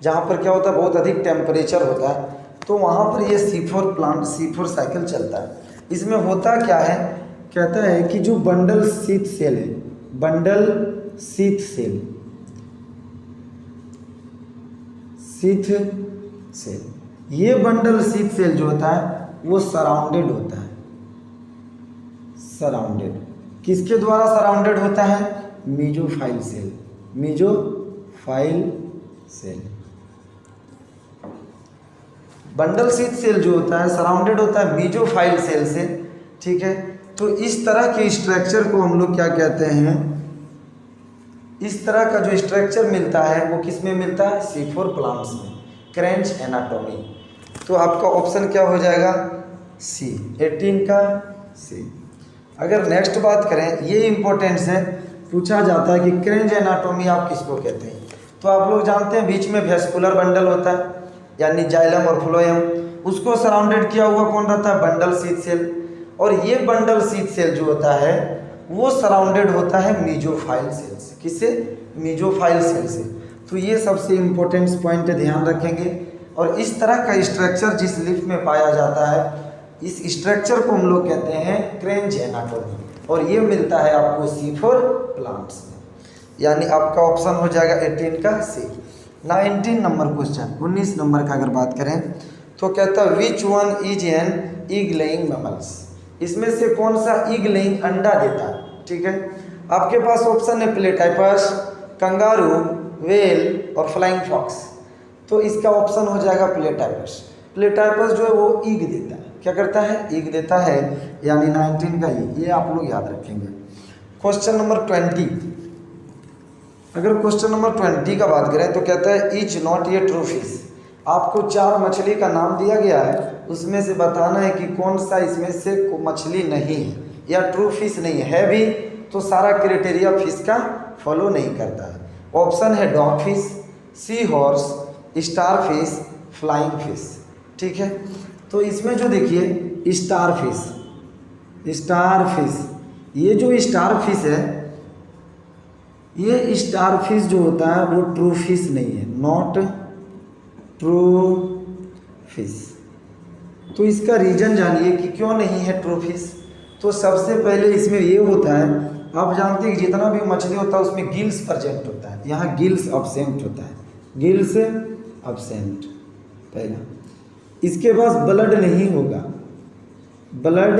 जहाँ पर क्या होता है बहुत अधिक टेम्परेचर होता है, तो वहाँ पर ये C4 प्लांट, C4 साइकिल चलता है। इसमें होता क्या है, कहता है कि जो बंडल शीथ सेल है, bundle sheath cell, sheath cell, ये बंडल शीथ सेल जो होता है वो सराउंडेड होता है। सराउंडेड किसके द्वारा सराउंडेड होता है, mesophyll cell, mesophyll cell. Bundle sheath cell जो होता है सराउंडेड होता है मीजोफाइल सेल से, ठीक है। तो इस तरह के स्ट्रक्चर को हम लोग क्या कहते हैं, इस तरह का जो स्ट्रक्चर मिलता है वो किस में मिलता है, C4 प्लांट्स में, क्रेंज एनाटॉमी। तो आपका ऑप्शन क्या हो जाएगा, सी, 18 का सी। अगर नेक्स्ट बात करें, ये इंपॉर्टेंस है, पूछा जाता है कि क्रेंज एनाटॉमी आप किसको कहते हैं। तो आप लोग जानते हैं बीच में वेस्कुलर बंडल होता है यानी जाइलम और फ्लोएम, उसको सराउंडेड किया हुआ कौन रहता है, बंडल शीथ सेल। और ये बंडल शीथ सेल जो होता है वो सराउंडेड होता है मीजोफाइल सेल से। किससे, मीजोफाइल सेल से। तो ये सबसे इम्पोर्टेंट पॉइंट ध्यान रखेंगे। और इस तरह का स्ट्रक्चर जिस लीफ में पाया जाता है, इस स्ट्रक्चर को हम लोग कहते हैं क्रेंज एनाटॉमी, और ये मिलता है आपको C4 प्लांट्स में। यानी आपका ऑप्शन हो जाएगा 18 का सी। 19 नंबर क्वेश्चन, 19 नंबर का अगर बात करें तो कहता है which one is an egg laying mammals. इसमें से कौन सा इग लेइंग, अंडा देता है, ठीक है। आपके पास ऑप्शन है प्लेटाइपस, कंगारू, वेल और फ्लाइंग फॉक्स। तो इसका ऑप्शन हो जाएगा प्लेटाइपस। प्लेटाइपस जो है वो ईग देता है, क्या करता है, ईग देता है, यानी 19 का ये आप लोग याद रखेंगे। क्वेश्चन नंबर 20, अगर क्वेश्चन नंबर 20 का बात करें तो कहता है is not a true fish. आपको 4 मछली का नाम दिया गया है, उसमें से बताना है कि कौन सा इसमें से मछली नहीं है या ट्रू फिश नहीं है भी तो सारा क्राइटेरिया फिश का फॉलो नहीं करता है। ऑप्शन है dog fish, sea horse, star fish, flying fish. ठीक है, तो इसमें जो देखिए स्टार फिश, ये जो स्टार फिश है, ये स्टार फिश जो होता है वो ट्रू फिश नहीं है, नॉट ट्रू फिश। तो इसका रीजन जानिए कि क्यों नहीं है ट्रू फिश। तो सबसे पहले इसमें ये होता है, आप जानते हैं कि जितना भी मछली होता है उसमें गिल्स प्रेजेंट होता है, यहाँ गिल्स अब्सेंट होता है, गिल्स अब्सेंट पहला। इसके पास ब्लड नहीं होगा, ब्लड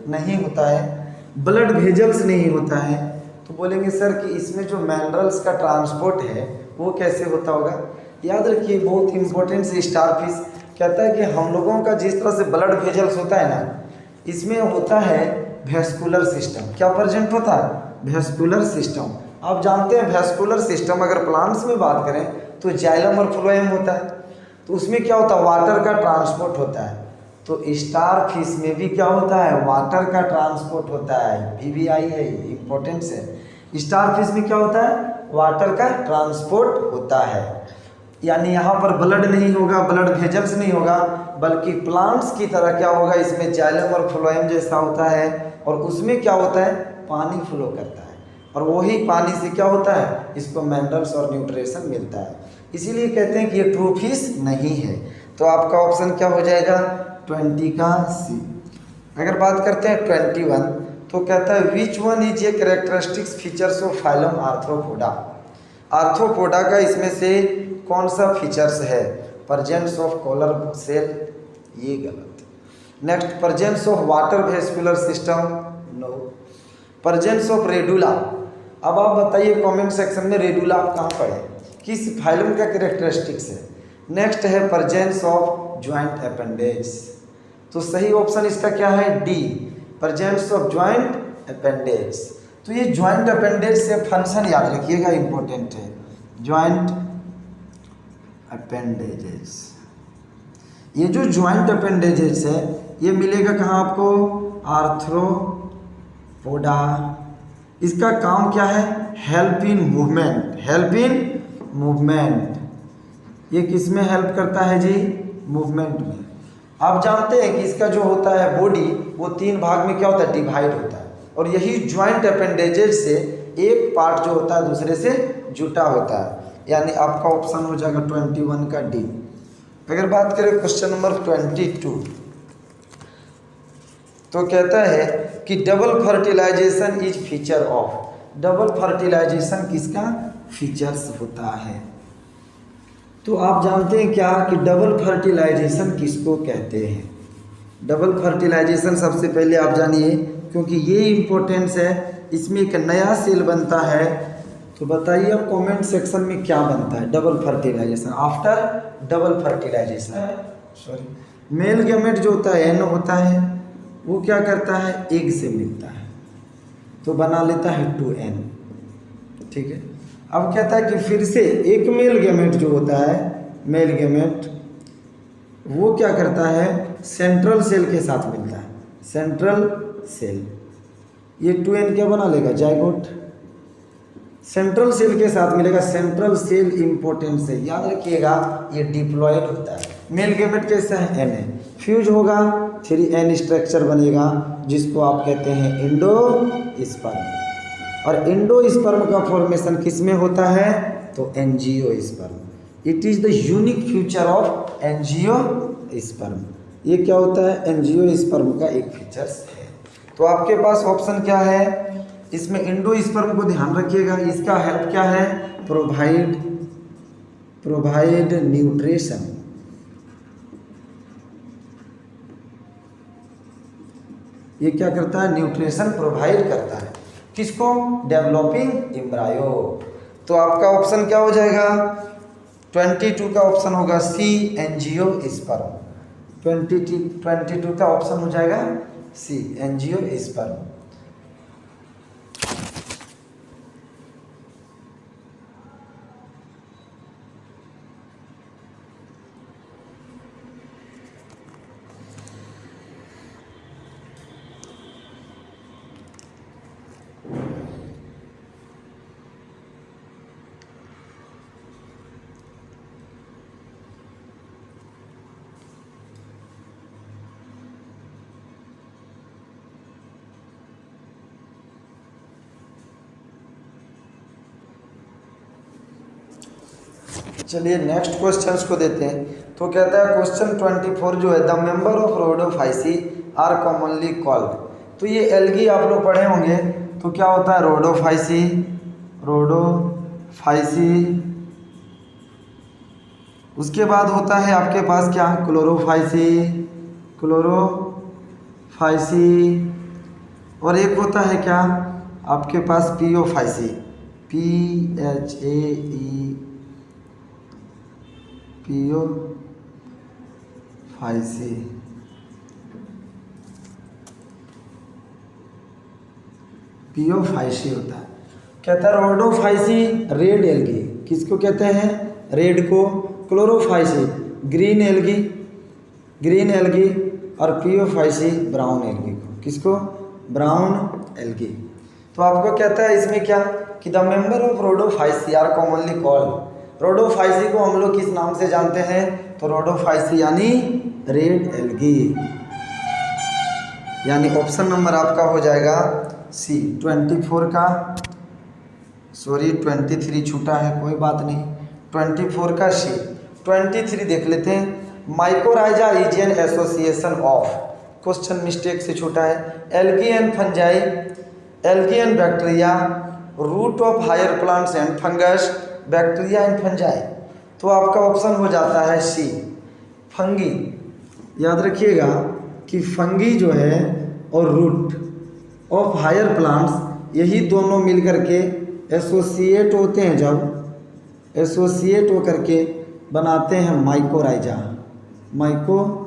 नहीं होता है, ब्लड वेजल्स नहीं होता है। तो बोलेंगे सर कि इसमें जो मिनरल्स का ट्रांसपोर्ट है वो कैसे होता होगा। याद रखिए बहुत इंपॉर्टेंट से स्टार फिश कहता है कि हम लोगों का जिस तरह से ब्लड वेजल्स होता है ना, इसमें होता है वेस्कुलर सिस्टम। क्या प्रेजेंट होता है, वेस्कुलर सिस्टम। आप जानते हैं वेस्कुलर सिस्टम अगर प्लांट्स में बात करें तो जाइलम और फ्लोएम होता है, तो उसमें क्या होता है, वाटर का ट्रांसपोर्ट होता है। तो स्टार फिश में भी क्या होता है, वाटर का ट्रांसपोर्ट होता है, VVI है इंपॉर्टेंस है। स्टार फिश में क्या होता है, वाटर का ट्रांसपोर्ट होता है, यानी यहाँ पर ब्लड नहीं होगा, ब्लड वेजल्स नहीं होगा, बल्कि प्लांट्स की तरह क्या होगा, इसमें जाइलम और फ्लोएम जैसा होता है, और उसमें क्या होता है, पानी फ्लो करता है, और वही पानी से क्या होता है, इसको मिनरल्स और न्यूट्रिशन मिलता है। इसीलिए कहते हैं कि ये ट्रू फिश नहीं है। तो आपका ऑप्शन क्या हो जाएगा, 20 का सी। अगर बात करते हैं 21, तो कहता है which one is a characteristics features of phylum arthropoda. Arthropoda का इसमें से कौन सा फीचर्स है, प्रेजेंस ऑफ कॉलर सेल, ये गलत। Next, presence of water vascular system, no. Presence of radula. अब आप बताइए कमेंट सेक्शन में रेडुला आप कहाँ पढ़े, किस फाइलम का कैरेक्टरिस्टिक्स है। नेक्स्ट है प्रेजेंस ऑफ ज्वाइंट अपेंडेज। तो सही ऑप्शन इसका क्या है, D, presence of joint appendage. तो ये ज्वाइंट अपेंडेज से फंक्शन याद रखिएगा, इंपॉर्टेंट है, ज्वाइंट अपेंडेजेस। ये जो ज्वाइंट अपेंडेजेस है ये मिलेगा कहाँ आपको, आर्थ्रोपोडा। इसका काम क्या है, help in movement, help in movement. ये किस में हेल्प करता है जी, मूवमेंट में। आप जानते हैं कि इसका जो होता है बॉडी वो 3 भाग में क्या होता है, डिवाइड होता है, और यही ज्वाइंट अपेंडेजेस से एक पार्ट जो होता है दूसरे से जुटा होता है, यानी आपका ऑप्शन हो जाएगा 21 का डी। अगर बात करें क्वेश्चन नंबर 22, तो कहता है कि double fertilization is feature of. Double fertilization किसका फीचर्स होता है। तो आप जानते हैं क्या कि डबल फर्टिलाइजेशन किसको कहते हैं। डबल फर्टिलाइजेशन सबसे पहले आप जानिए, क्योंकि ये इम्पोर्टेंस है, इसमें एक नया सेल बनता है। तो बताइए अब कमेंट सेक्शन में क्या बनता है, double fertilization. After double fertilization, sorry, male gamete जो होता है एन होता है, वो क्या करता है, एग से मिलता है तो बना लेता है 2n। ठीक है, अब कहता है कि फिर से एक मेल गैमेट जो होता है, मेल गैमेट वो क्या करता है, सेंट्रल सेल के साथ मिलता है, सेंट्रल सेल। ये 2n क्या बना लेगा, जाइगोट। सेंट्रल सेल के साथ मिलेगा, सेंट्रल सेल इंपॉर्टेंट है, याद रखिएगा ये डिप्लॉयड होता है। मेल गैमेट कैसा है, एन है, फ्यूज होगा 3n स्ट्रक्चर बनेगा, जिसको आप कहते हैं एंडोस्पर्म। और एंडोस्पर्म का फॉर्मेशन किस में होता है, तो angiosperm. It is the unique feature of angiosperm. ये क्या होता है, एंजियोस्पर्म का एक फीचर्स है। तो आपके पास ऑप्शन क्या है, इसमें एंडोस्पर्म को ध्यान रखिएगा, इसका हेल्प क्या है, प्रोवाइड न्यूट्रिशन। ये क्या करता है, न्यूट्रिशन प्रोवाइड करता है, किसको, डेवलपिंग एम्ब्रायो। तो आपका ऑप्शन क्या हो जाएगा? 22 का ऑप्शन होगा सी, एंजियोस्पर्म। 22 का ऑप्शन हो जाएगा सी, एंजियोस्पर्म। चलिए नेक्स्ट क्वेश्चंस को देते हैं। तो कहता है क्वेश्चन 24 जो है, the member of rhodophyceae are commonly called. तो ये एल्गी आप लोग पढ़े होंगे। तो क्या होता है? रोडोफाइसी, उसके बाद होता है आपके पास क्या? क्लोरोफाइसी, और एक होता है क्या आपके पास? पियोफाइसी, पियोफाइसी होता है। कहता है रोडोफाइसी रेड एल्गी, किसको कहते हैं? रेड को। क्लोरोफाइसी ग्रीन एल्गी, और पियोफाइसी ब्राउन एल्गी को। किसको? Brown algae. तो आपको कहता है इसमें क्या कि the member of rhodophyceae are commonly called. Rhodophyceae को हम लोग किस नाम से जानते हैं? तो रोडोफाइसी यानी रेड एल्गी, यानी ऑप्शन नंबर आपका हो जाएगा सी। 24 का, सॉरी 23 छूटा है, कोई बात नहीं। 24 का सी। 23 देख लेते हैं। Mycorrhiza is an association of, question mistake से छूटा है, algae and fungi, algae and bacteria, root of higher plants and fungus, bacteria and fungi. तो आपका ऑप्शन हो जाता है सी, फंगी। याद रखिएगा कि फंगी जो है और रूट ऑफ हायर प्लांट्स, यही दोनों मिलकर के एसोसिएट होते हैं। जब एसोसिएट होकर के बनाते हैं माइकोराइजा, माइकोराइजा,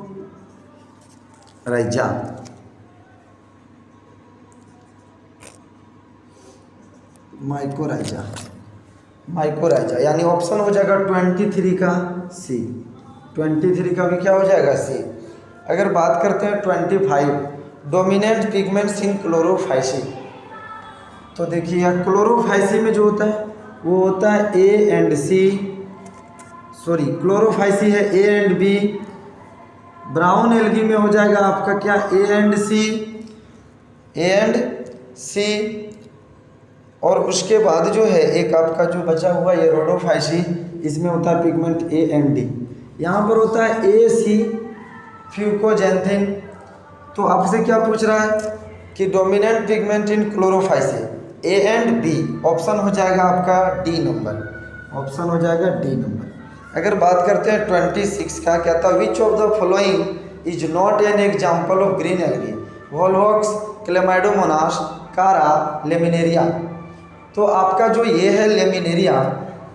यानी ऑप्शन हो जाएगा 23 का सी। 23 का भी क्या हो जाएगा? सी। अगर बात करते हैं 25, डोमिनेंट पिगमेंट्स इन क्लोरोफाइसी। तो देखिए क्लोरोफाइसी में जो होता है वो होता है A and C, sorry chlorophyceae है A and B. Brown algae में हो जाएगा आपका क्या? A and C. और उसके बाद जो है एक आपका जो बचा हुआ ये रोडोफाइसी, इसमें होता है पिगमेंट ए एंड डी। यहाँ पर होता है ए सी, फ्यूकोजेंथिन। तो आपसे क्या पूछ रहा है कि dominant pigment in chlorophyceae A and B, option हो जाएगा आपका डी नंबर, ऑप्शन हो जाएगा डी नंबर। अगर बात करते हैं 26 का, क्या था? Which of the following is not an example of green algae? Volvox, Chlamydomonas, Chara, Laminaria. तो आपका जो ये है लेमिनेरिया,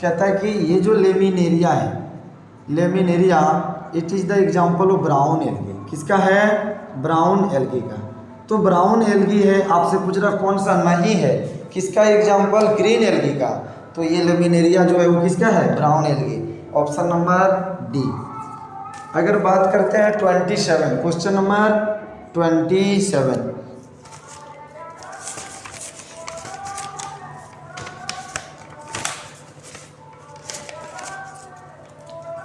कहता है कि ये जो लेमिनेरिया है, laminaria it is the example of brown algae. किसका है? ब्राउन एल्गी का। तो ब्राउन एल्गी है, आपसे पूछ रहा कौन सा? नहीं है। किसका एग्जाम्पल? ग्रीन एल्गी का। तो ये लेमिनेरिया जो है वो किसका है? Brown algae, option number D. अगर बात करते हैं 27, क्वेश्चन नंबर 27,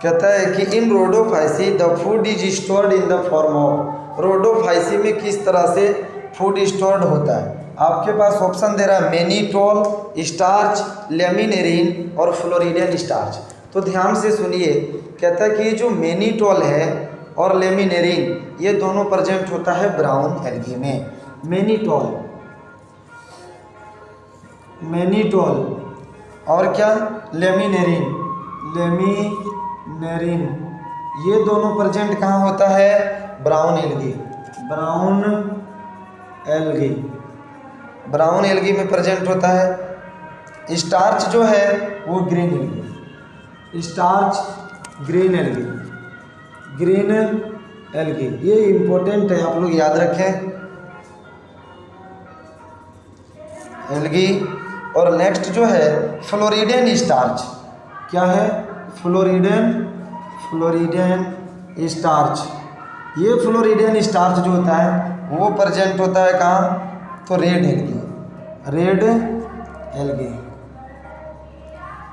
कहता है कि in Rhodophyceae the food is stored in the form of. Rhodophyceae में किस तरह से फूड स्टोर्ड होता है? आपके पास ऑप्शन दे रहा है मेनिटोल, स्टार्च, लेमिनेरिन और फ्लोरिडियन स्टार्च। तो ध्यान से सुनिए, कहता है कि ये जो मेनिटोल है और लेमिनेरिन, ये दोनों प्रेजेंट होता है ब्राउन एल्गी में। मेनिटोल और क्या? लेमिनेरिन, ये दोनों प्रेजेंट कहाँ होता है? ब्राउन एल्गी में प्रेजेंट होता है। स्टार्च जो है वो green algae, starch green algae, green algae, ये इम्पोर्टेंट है, आप लोग याद रखें एल्गी। और नेक्स्ट जो है फ्लोरिडेन स्टार्च, क्या है फ्लोरिडेन, फ्लोरिडेन स्टार्च। ये फ्लोरिडेन स्टार्च जो होता है वो प्रेजेंट होता है कहाँ, तो रेड एल्गी, रेड एल्गी।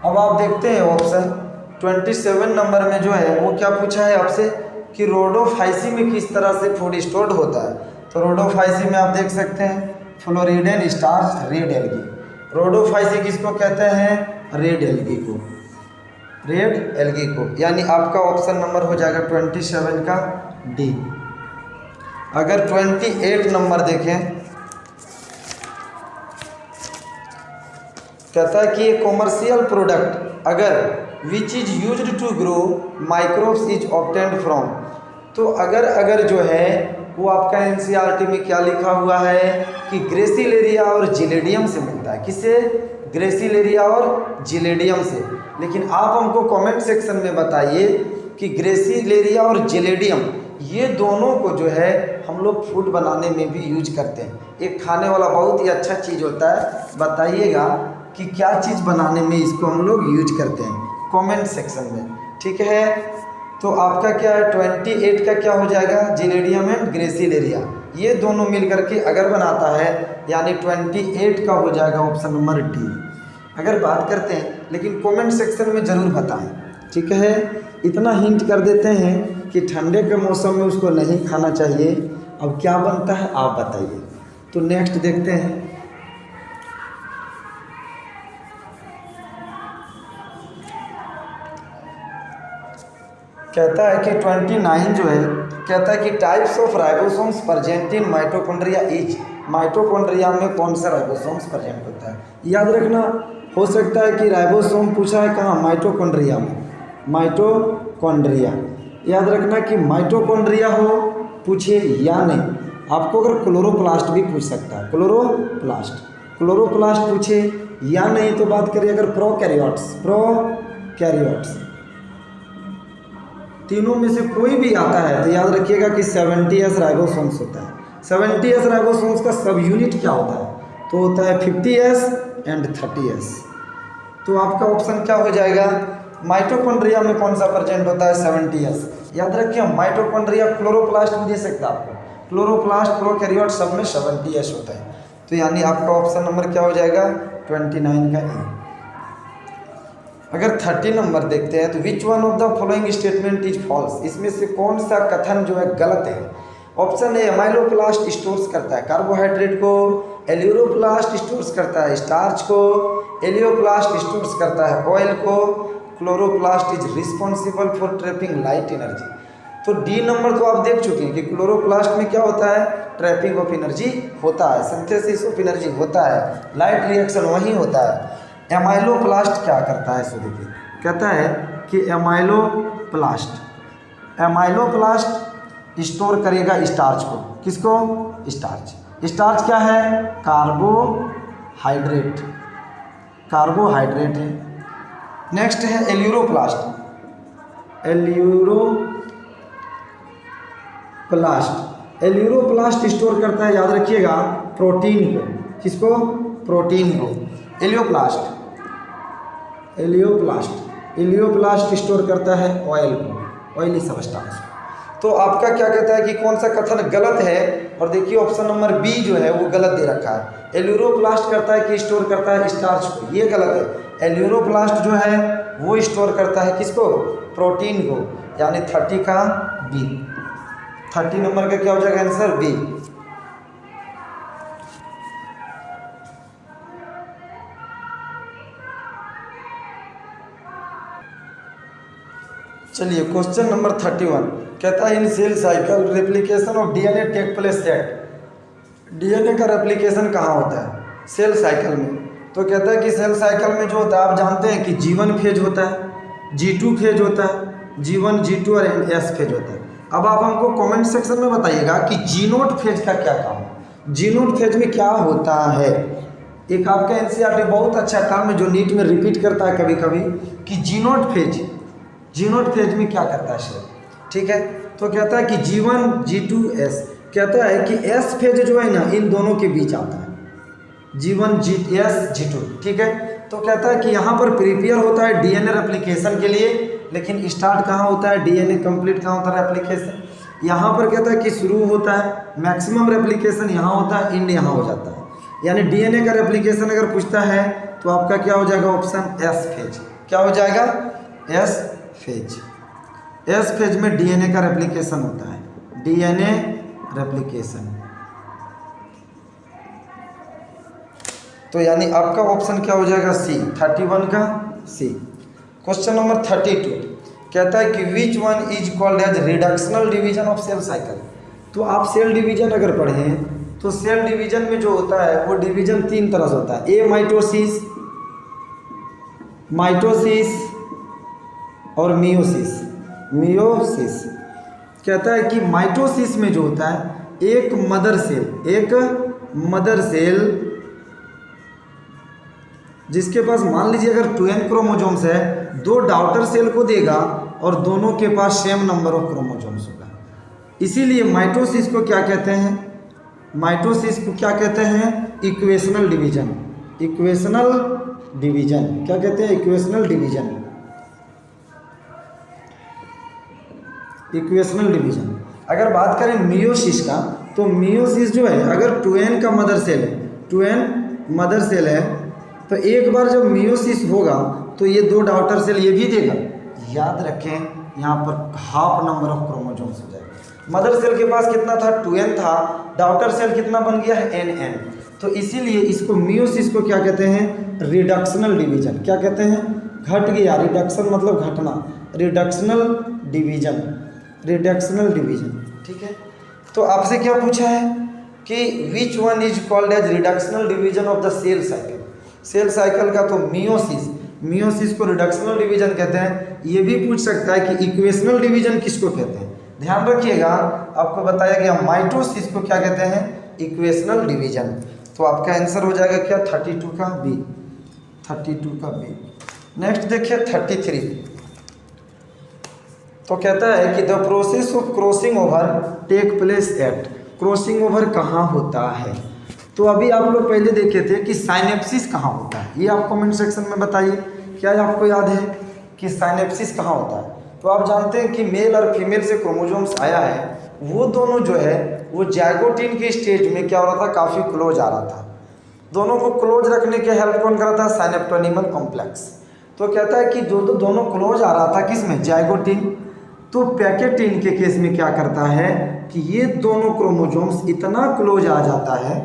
अब आप देखते हैं ऑप्शन 27 नंबर में जो है वो क्या पूछा है आपसे कि रोडोफाइसी में किस तरह से फूड स्टोर्ड होता है। तो रोडोफाइसी में आप देख सकते हैं फ्लोरिडेन स्टार्च रेड एल्गी। रोडोफाइसी किसको कहते हैं, रेड एल्गी को, रेड एल्गी को, यानी आपका ऑप्शन नंबर हो जाएगा 27 का डी। अगर 28 नंबर देखें, कहता है कि ये कॉमर्शियल प्रोडक्ट अगर which is used to grow microbes is obtained from. तो अगर जो है वो आपका एनसीईआरटी में क्या लिखा हुआ है कि ग्रेसिलेरिया और जिलेडियम से मिलता है, किससे, ग्रेसिलेरिया और जिलेडियम से। लेकिन आप हमको कमेंट सेक्शन में बताइए कि ग्रेसिलेरिया और जिलेडियम ये दोनों को जो है हम लोग फूड बनाने में भी यूज करते हैं। एक खाने वाला बहुत ही अच्छा चीज़ होता है, बताइएगा कि क्या चीज़ बनाने में इसको हम लोग यूज करते हैं कमेंट सेक्शन में, ठीक है। तो आपका क्या है 28 का क्या हो जाएगा, जिलेडियम एंड ग्रेसिलेरिया, ये दोनों मिल करके अगर बनाता है यानी 28 का हो जाएगा ऑप्शन नंबर डी। अगर बात करते हैं, लेकिन कमेंट सेक्शन में ज़रूर बताएं, ठीक है। इतना हिंट कर देते हैं कि ठंडे के मौसम में उसको नहीं खाना चाहिए। अब क्या बनता है आप बताइए। तो नेक्स्ट देखते हैं, कहता है कि 29 जो है, कहता है कि types of ribosomes present in mitochondria is. Mitochondria में कौन सा राइबोसोम्स प्रेजेंट होता है, याद रखना। हो सकता है कि राइबोसोम पूछा है कहाँ, माइटोकॉन्ड्रिया में, माइटोकॉन्ड्रिया। याद रखना कि माइटोकॉन्ड्रिया हो पूछे या नहीं। आपको अगर क्लोरोप्लास्ट भी पूछ सकता है, क्लोरोप्लास्ट, क्लोरोप्लास्ट पूछे या नहीं तो बात करिए अगर प्रोकैरियोट्स, प्रोकैरियोट्स तीनों में से कोई भी आता है तो याद रखिएगा कि 70s राइबोसोम्स होता है। 70s राइबोसोम्स का सब यूनिट क्या होता है, तो होता है 50s एंड 30s। तो आपका ऑप्शन क्या हो जाएगा, माइटोकॉन्ड्रिया में कौन सा प्रेजेंट होता है, 70s। याद रखिए माइटोकॉन्ड्रिया क्लोरोप्लास्ट भी दे सकता है आपको, क्लोरोप्लास्ट प्रोकैरियोट सब में 70s होता है। तो यानी आपका ऑप्शन नंबर क्या हो जाएगा 29 का ए। अगर 30 नंबर देखते हैं तो which one of the following statement is false, इसमें से कौन सा कथन जो है गलत है। ऑप्शन ए अमाइलोप्लास्ट स्टोर्स करता है कार्बोहाइड्रेट को, एल्यूरोप्लास्ट स्टोर्स करता है स्टार्च को, एलियोप्लास्ट स्टोर्स करता है ऑयल को, chloroplast is responsible for trapping light energy. तो डी नंबर तो आप देख चुके हैं कि क्लोरोप्लास्ट में क्या होता है, ट्रैपिंग ऑफ एनर्जी होता है, सिंथेसिस ऑफ एनर्जी होता है, लाइट रिएक्शन वहीं होता है। एमाइलोप्लास्ट क्या करता है, सो देखिए कहता है कि एमाइलोप्लास्ट स्टोर करेगा स्टार्च को, किसको, स्टार्च। स्टार्च क्या है, कार्बोहाइड्रेट, कार्बोहाइड्रेट है। नेक्स्ट है एल्यूरोप्लास्ट, एल्यूरोप्लास्ट स्टोर करता है, याद रखिएगा प्रोटीन को, किसको, प्रोटीन को। एलियोप्लास्ट स्टोर करता है ऑयल को, ऑयली सब्सटेंस। तो आपका क्या कहता है कि कौन सा कथन गलत है, और देखिए ऑप्शन नंबर बी जो है वो गलत दे रखा है। एल्यूरोप्लास्ट करता है कि स्टोर करता है स्टार्च को, ये गलत है। एल्यूरोप्लास्ट जो है वो स्टोर करता है किसको, प्रोटीन को, यानी 30 का बी। 30 नंबर का क्या हो जाएगा आंसर, बी। चलिए क्वेश्चन नंबर 31 कहता है in cell cycle replication of DNA take place at. DNA का रेप्लिकेशन कहाँ होता है, सेल साइकिल में। तो कहता है कि सेल साइकिल में जो होता है आप जानते हैं कि G1 फेज होता है, G2 फेज होता है, G1 G2 और S फेज होता है। अब आप हमको कमेंट सेक्शन में बताइएगा कि G0 फेज का क्या काम है, G0 फेज में क्या होता है। एक आपका एनसीईआरटी बहुत अच्छा टर्म जो नीट में रिपीट करता है कभी कभी कि जीनोट फेज, जीनोट फेज में क्या करता है शेल, ठीक है। तो कहता है कि G1 G2 S, कहता है कि S फेज जो है ना इन दोनों के बीच आता है, G1 S G2, ठीक है। तो कहता है कि यहाँ पर प्रिपेयर होता है डीएनए रेप्लिकेशन के लिए, लेकिन स्टार्ट कहाँ होता है, डीएनए कंप्लीट कहाँ होता है, रेप्लिकेशन। यहाँ पर कहता है कि शुरू होता है मैक्सिमम रेप्लिकेशन यहाँ होता है, एंड यहाँ हो जाता है। यानी डीएनए का रेप्लिकेशन अगर पूछता है तो आपका क्या हो जाएगा ऑप्शन एस फेज, क्या हो जाएगा एस फेज। एस फेज में डीएनए का रेप्लिकेशन होता है, डीएनए रेप्लिकेशन। तो यानी आपका ऑप्शन क्या हो जाएगा सी, 31 का सी। क्वेश्चन नंबर 32 कहता है कि which one is called as reductional division of cell cycle. तो आप सेल डिवीजन अगर पढ़ें तो सेल डिवीजन में जो होता है वो डिवीजन 3 तरह से होता है, ए माइटोसिस, माइटोसिस और मियोसिस। मियोसिस कहता है कि माइटोसिस में जो होता है एक मदर सेल जिसके पास मान लीजिए अगर 2n क्रोमोजोम्स है, 2 डॉटर सेल को देगा और दोनों के पास सेम नंबर ऑफ क्रोमोजोम्स होगा। इसीलिए माइटोसिस को क्या कहते हैं, माइटोसिस को क्या कहते हैं, इक्वेशनल डिवीजन। इक्वेशनल डिवीजन क्या कहते हैं, इक्वेशनल डिवीजन, इक्वेशनल डिवीजन। अगर बात करें मियोसिस का, तो मियोसिस जो है अगर 2n का मदर सेल है, 2n मदर सेल है, तो एक बार जब मियोसिस होगा तो ये 2 डॉटर सेल ये भी देगा। याद रखें यहाँ पर हाफ नंबर ऑफ क्रोमोजोम्स हो जाएगा। मदर सेल के पास कितना था, 2n था, डॉटर सेल कितना बन गया है, nn। तो इसीलिए इसको मियोसिस को क्या कहते हैं, रिडक्शनल डिवीजन। क्या कहते हैं, घट गया, रिडक्शन मतलब घटना, रिडक्शनल डिवीजन, रिडक्शनल डिवीजन, ठीक है। तो आपसे क्या पूछा है कि which one is called as reductional division of the cell cycle. Cell cycle का तो मियोसिस, मियोसिस को रिडक्शनल डिवीजन कहते हैं। ये भी पूछ सकता है कि इक्वेशनल डिवीजन किसको कहते हैं। ध्यान रखिएगा, आपको बताया गया माइटोसिस को क्या कहते हैं, इक्वेशनल डिवीजन। तो आपका आंसर हो जाएगा क्या, 32 का बी, 32 का बी। नेक्स्ट देखिए 33। तो कहता है कि the process of crossing over take place at. Crossing over कहाँ होता है। तो अभी आप लोग पहले देखे थे कि साइनेप्सिस कहाँ होता है, ये आप कमेंट सेक्शन में बताइए, क्या आपको याद है कि साइनेप्सिस कहाँ होता है। तो आप जानते हैं कि मेल और फीमेल से क्रोमोजोम्स आया है, वो दोनों जो है वो जाइगोटिन के स्टेज में क्या हो रहा था, काफ़ी क्लोज आ रहा था। दोनों को क्लोज रखने के हेल्प कौन कर रहा था, साइनेप्टोनिमल कॉम्प्लेक्स। तो कहता है कि दोनों क्लोज आ रहा था, किस में, जाइगोटिन। तो पैकेटिन के केस में क्या करता है कि ये दोनों क्रोमोजोम्स इतना क्लोज आ जाता है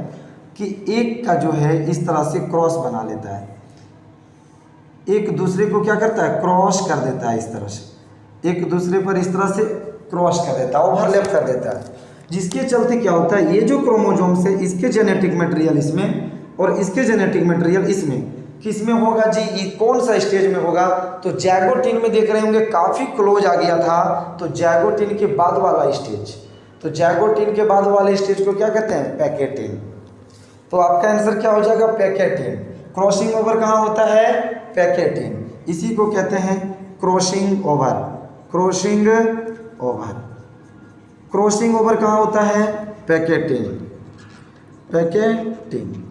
कि एक का जो है इस तरह से क्रॉस बना लेता है, एक दूसरे को क्या करता है, क्रॉस कर देता है, इस तरह से एक दूसरे पर इस तरह से क्रॉस कर देता है, ओवरलैप कर देता है। जिसके चलते क्या होता है, ये जो क्रोमोजोम्स है इसके जेनेटिक मटेरियल इसमें और इसके जेनेटिक मटेरियल इसमें, किस में होगा जी, ये कौन सा स्टेज में होगा। तो जाइगोटिन में देख रहे होंगे काफ़ी क्लोज आ गया था, तो जाइगोटिन के बाद वाला स्टेज, तो जाइगोटिन के बाद वाले स्टेज को क्या कहते हैं, पैकेटिन। तो आपका आंसर क्या हो जाएगा, पैकेटिन। क्रॉसिंग ओवर कहाँ होता है, पैकेटिन, इसी को कहते हैं crossing over. Crossing over, crossing over कहाँ होता है, पैकेटिन, पैकेटिन।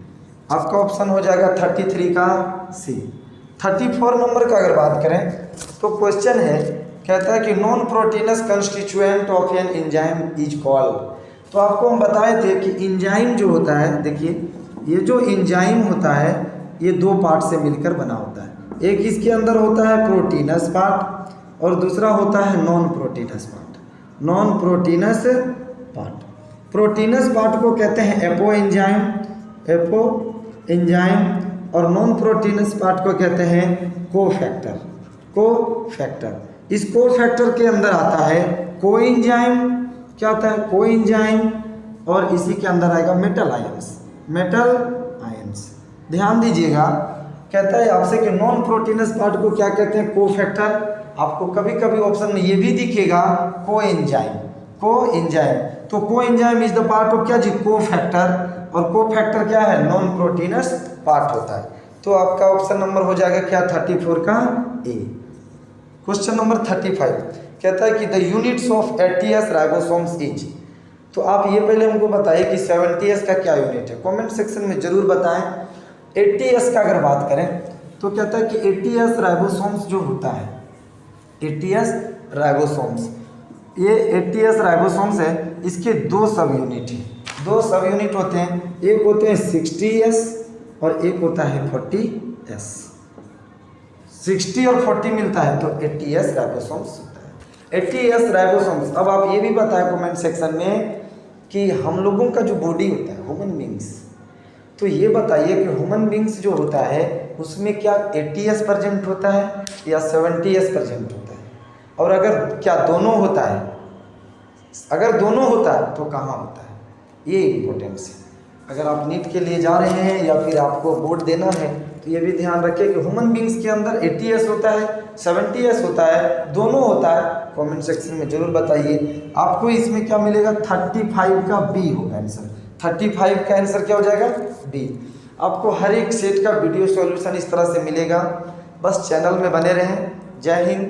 आपका ऑप्शन हो जाएगा 33 का सी। 34 नंबर का अगर बात करें तो क्वेश्चन है, कहता है कि non proteins constituent of an enzyme is called. तो आपको हम बताए थे कि एंजाइम जो होता है, देखिए ये जो एंजाइम होता है ये 2 पार्ट से मिलकर बना होता है। एक इसके अंदर होता है प्रोटीनस पार्ट और दूसरा होता है non proteins part. Non proteins part, proteins part को कहते हैं एपो एंजाइम, एपो एंजाइम, और नॉन प्रोटीनस पार्ट को कहते हैं कोफैक्टर, कोफैक्टर। इस कोफैक्टर के अंदर आता है कोएंजाइम, क्या आता है, कोएंजाइम, और इसी के अंदर आएगा मेटल आयंस, मेटल आयंस। ध्यान दीजिएगा, कहता है आपसे कि नॉन प्रोटीनस पार्ट को क्या कहते हैं, कोफैक्टर। आपको कभी कभी ऑप्शन में ये भी दिखेगा कोएंजाइम, कोएंजाइम। तो coenzyme is the part of क्या जी, कोफैक्टर। और कोफैक्टर क्या है, नॉन प्रोटीनस पार्ट होता है। तो आपका ऑप्शन नंबर हो जाएगा क्या, 34 का ए। क्वेश्चन नंबर 35 कहता है कि the units of 80s ribosomes is. तो आप ये पहले हमको बताइए कि 70s का क्या यूनिट है, कमेंट सेक्शन में जरूर बताएं। 80s का अगर बात करें तो कहता है कि 80s राइबोसोम्स जो होता है, 80s राइबोसोम्स, ये 80s राइबोसोम्स है, इसके दो सब यूनिट हैं, दो सब यूनिट होते हैं, एक होते हैं 60s और एक होता है 40s। 60 और 40 मिलता है तो 80s राइबोसोम्स होता है, 80s राइबोसोम्स। अब आप ये भी बताएं कमेंट सेक्शन में कि हम लोगों का जो बॉडी होता है, ह्यूमन बींग्स, तो ये बताइए कि ह्यूमन बींग्स जो होता है उसमें क्या 80s प्रेजेंट होता है या 70s प्रेजेंट होता है, और अगर क्या दोनों होता है, अगर दोनों होता है तो कहाँ होता है, ये इम्पोर्टेंस है। अगर आप नीट के लिए जा रहे हैं या फिर आपको बोर्ड देना है तो ये भी ध्यान रखें कि ह्यूमन बींग्स के अंदर 80s होता है, 70s होता है, दोनों होता है। कमेंट सेक्शन में जरूर बताइए। आपको इसमें क्या मिलेगा, 35 का बी होगा आंसर, 35 का आंसर क्या हो जाएगा, बी। आपको हर एक सेट का वीडियो सॉल्यूशन इस तरह से मिलेगा, बस चैनल में बने रहें। जय हिंद,